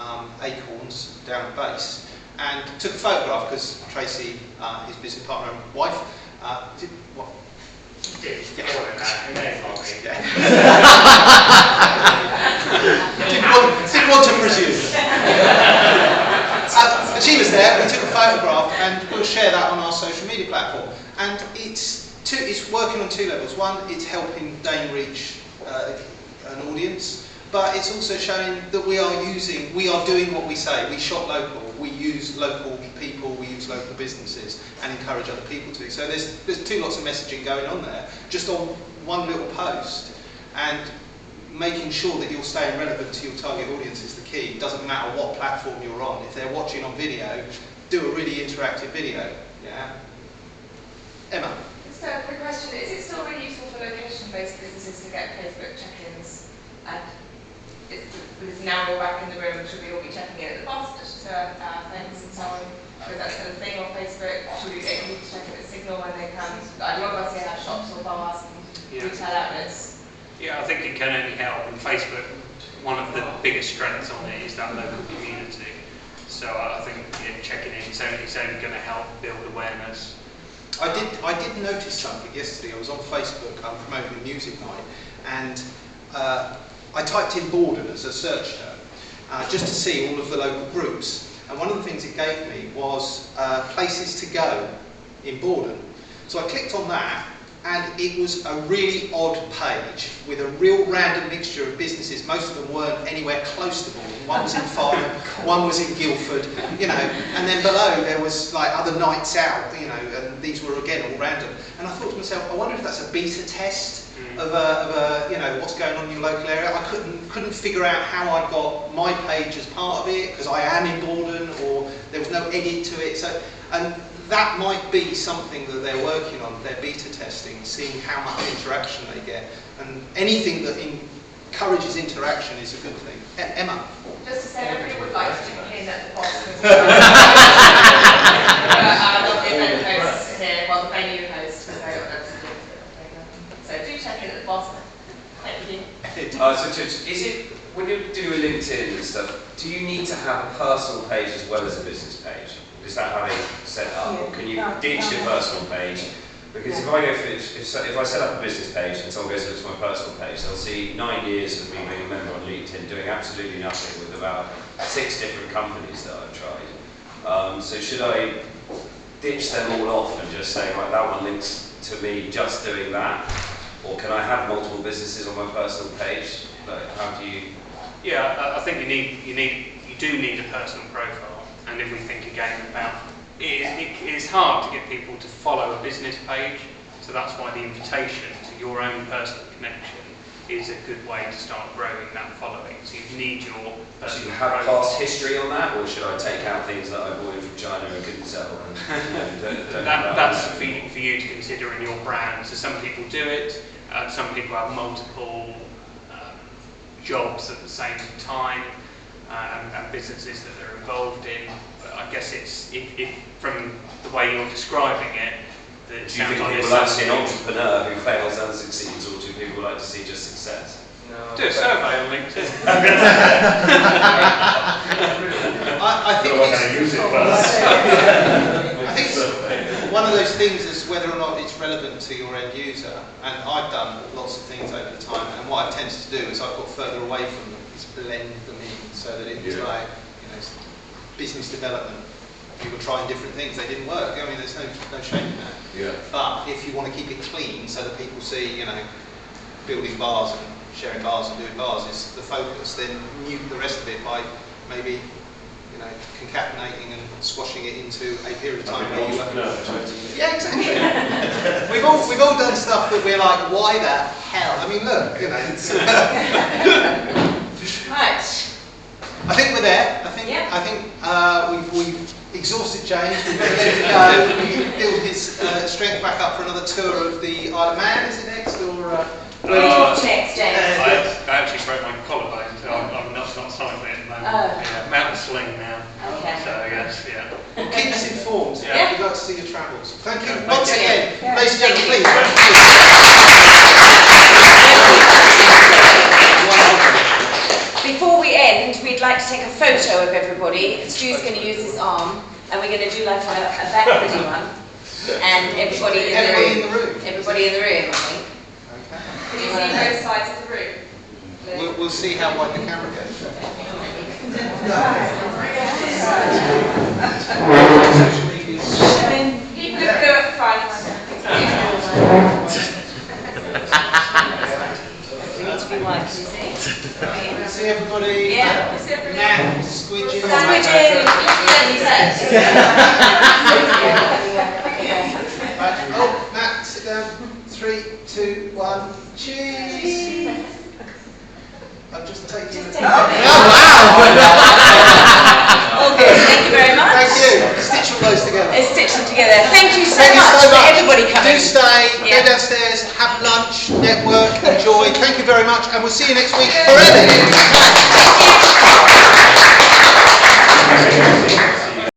Acorns down at Base, and took a photograph because Tracy, his business partner and wife, did what? Yeah. Didn't want to presume. But she was there, we took a photograph, and we'll share that on our social media platform. And it's working on 2 levels. One, it's helping Dane reach an audience, but it's also showing that we are doing what we say. We shop local, we use local people, we use local businesses, and encourage other people to. So there's 2 lots of messaging going on there, just on one little post. And making sure that you're staying relevant to your target audience is the key. It doesn't matter what platform you're on. If they're watching on video, do a really interactive video. Yeah. Emma. So a quick question, is it still really useful for location-based businesses to get Facebook check-ins? And because now we're back in the room, should we all be checking it at the bus to things and so on? Is that still a thing on Facebook? Should we get people to check it at Signal when they come? A lot of us here have shops or bars and retail outlets. Yeah, I think it can only help. And Facebook, one of the biggest strengths on it is that local community. So I think checking in is only going to help build awareness. I did notice something yesterday. I was on Facebook, I'm promoting a music night, and I typed in Borden as a search term, just to see all of the local groups. And one of the things it gave me was places to go in Borden. So I clicked on that, and it was a really odd page with a real random mixture of businesses. Most of them weren't anywhere close to Borden. One was in Farnham, one was in Guildford, and then below there was like other nights out, and these were again all random. And I thought to myself, I wonder if that's a beta test of what's going on in your local area. I couldn't figure out how I got my page as part of it, because I am in Borden, or there was no edit to it. So, and that might be something that they're working on, they're beta testing, seeing how much interaction they get. And anything that encourages interaction is a good thing. Emma? Just to say, everybody would like to chip in at the bottom. Not the event hosts here, well, the venue hosts. So do check in at the bottom. Thank you. So is it, when you're doing do you need to have a personal page as well as a business page? Is that how they set it up? Or can you ditch your personal page? Because if I go for, if I set up a business page and someone goes to look at my personal page, they'll see 9 years of me being a member on LinkedIn doing absolutely nothing with about 6 different companies that I've tried. So should I ditch them all off and just say, right, that one links to me just doing that? Or can I have multiple businesses on my personal page? Like, how do you? Yeah, I think you do need a personal profile. And if we think again about it is hard to get people to follow a business page, so that's why the invitation to your own personal connection is a good way to start growing that following. So you need your personal Do you have profile. past history on that, or should I take out things that I bought in from China and couldn't sell? And, That's for you to consider in your brand. So some people do it, some people have multiple jobs at the same time, and businesses that they're involved in. But I guess it's if from the way you're describing it, that it do you sounds think like people there's like to see an something- entrepreneur who fails and succeeds, or do people like to see just success? No. Do a survey on LinkedIn. I think Well, I'm going to use it first. I think it's one of those things is whether or not it's relevant to your end user. And I've done lots of things over the time, and what I've tended to do is I've got further away from them, is blend them in so that it was like, business development. People trying different things, they didn't work. I mean, there's no shame in that. Yeah. But if you want to keep it clean so that people see, building bars and sharing bars and doing bars is the focus, then mute the rest of it by maybe, concatenating and squashing it into a period of time where you Yeah, exactly. we've all done stuff that we're like, why the hell? I mean, look, it's Right. I think we're there. I think we've exhausted James. We've let him go. We can build his strength back up for another tour of the Isle of Man. Is it next or? What's next, James? I actually broke my collarbone, so I'm not cycling at the moment. Yeah, mountain sling now. Okay. So yes, yeah. Well, keep us informed. Yeah. We'd like to see your travels. Thank you Thank once you. again, ladies and gentlemen. Please. Before we end, we'd like to take a photo of everybody. Stu's going to use his arm, and we're going to do like a backwardy one. And everybody in the room. Everybody in the room, I think. Can you see both sides of the room? We'll see how wide the camera goes. People who go up front. We need to be wide, can you see? See everybody? Yeah. Matt, Squidgy. Oh, Matt, sit down. 3, 2, 1. Cheese. I'm just taking the. All good. Thank you very much. Thank you. Stitch all those together. Let's stitch them together. Thank you so Thank you much so for much. everybody coming. Do stay, Yeah. go downstairs, have lunch, network, enjoy. Thank you very much, and we'll see you next week for Ellie.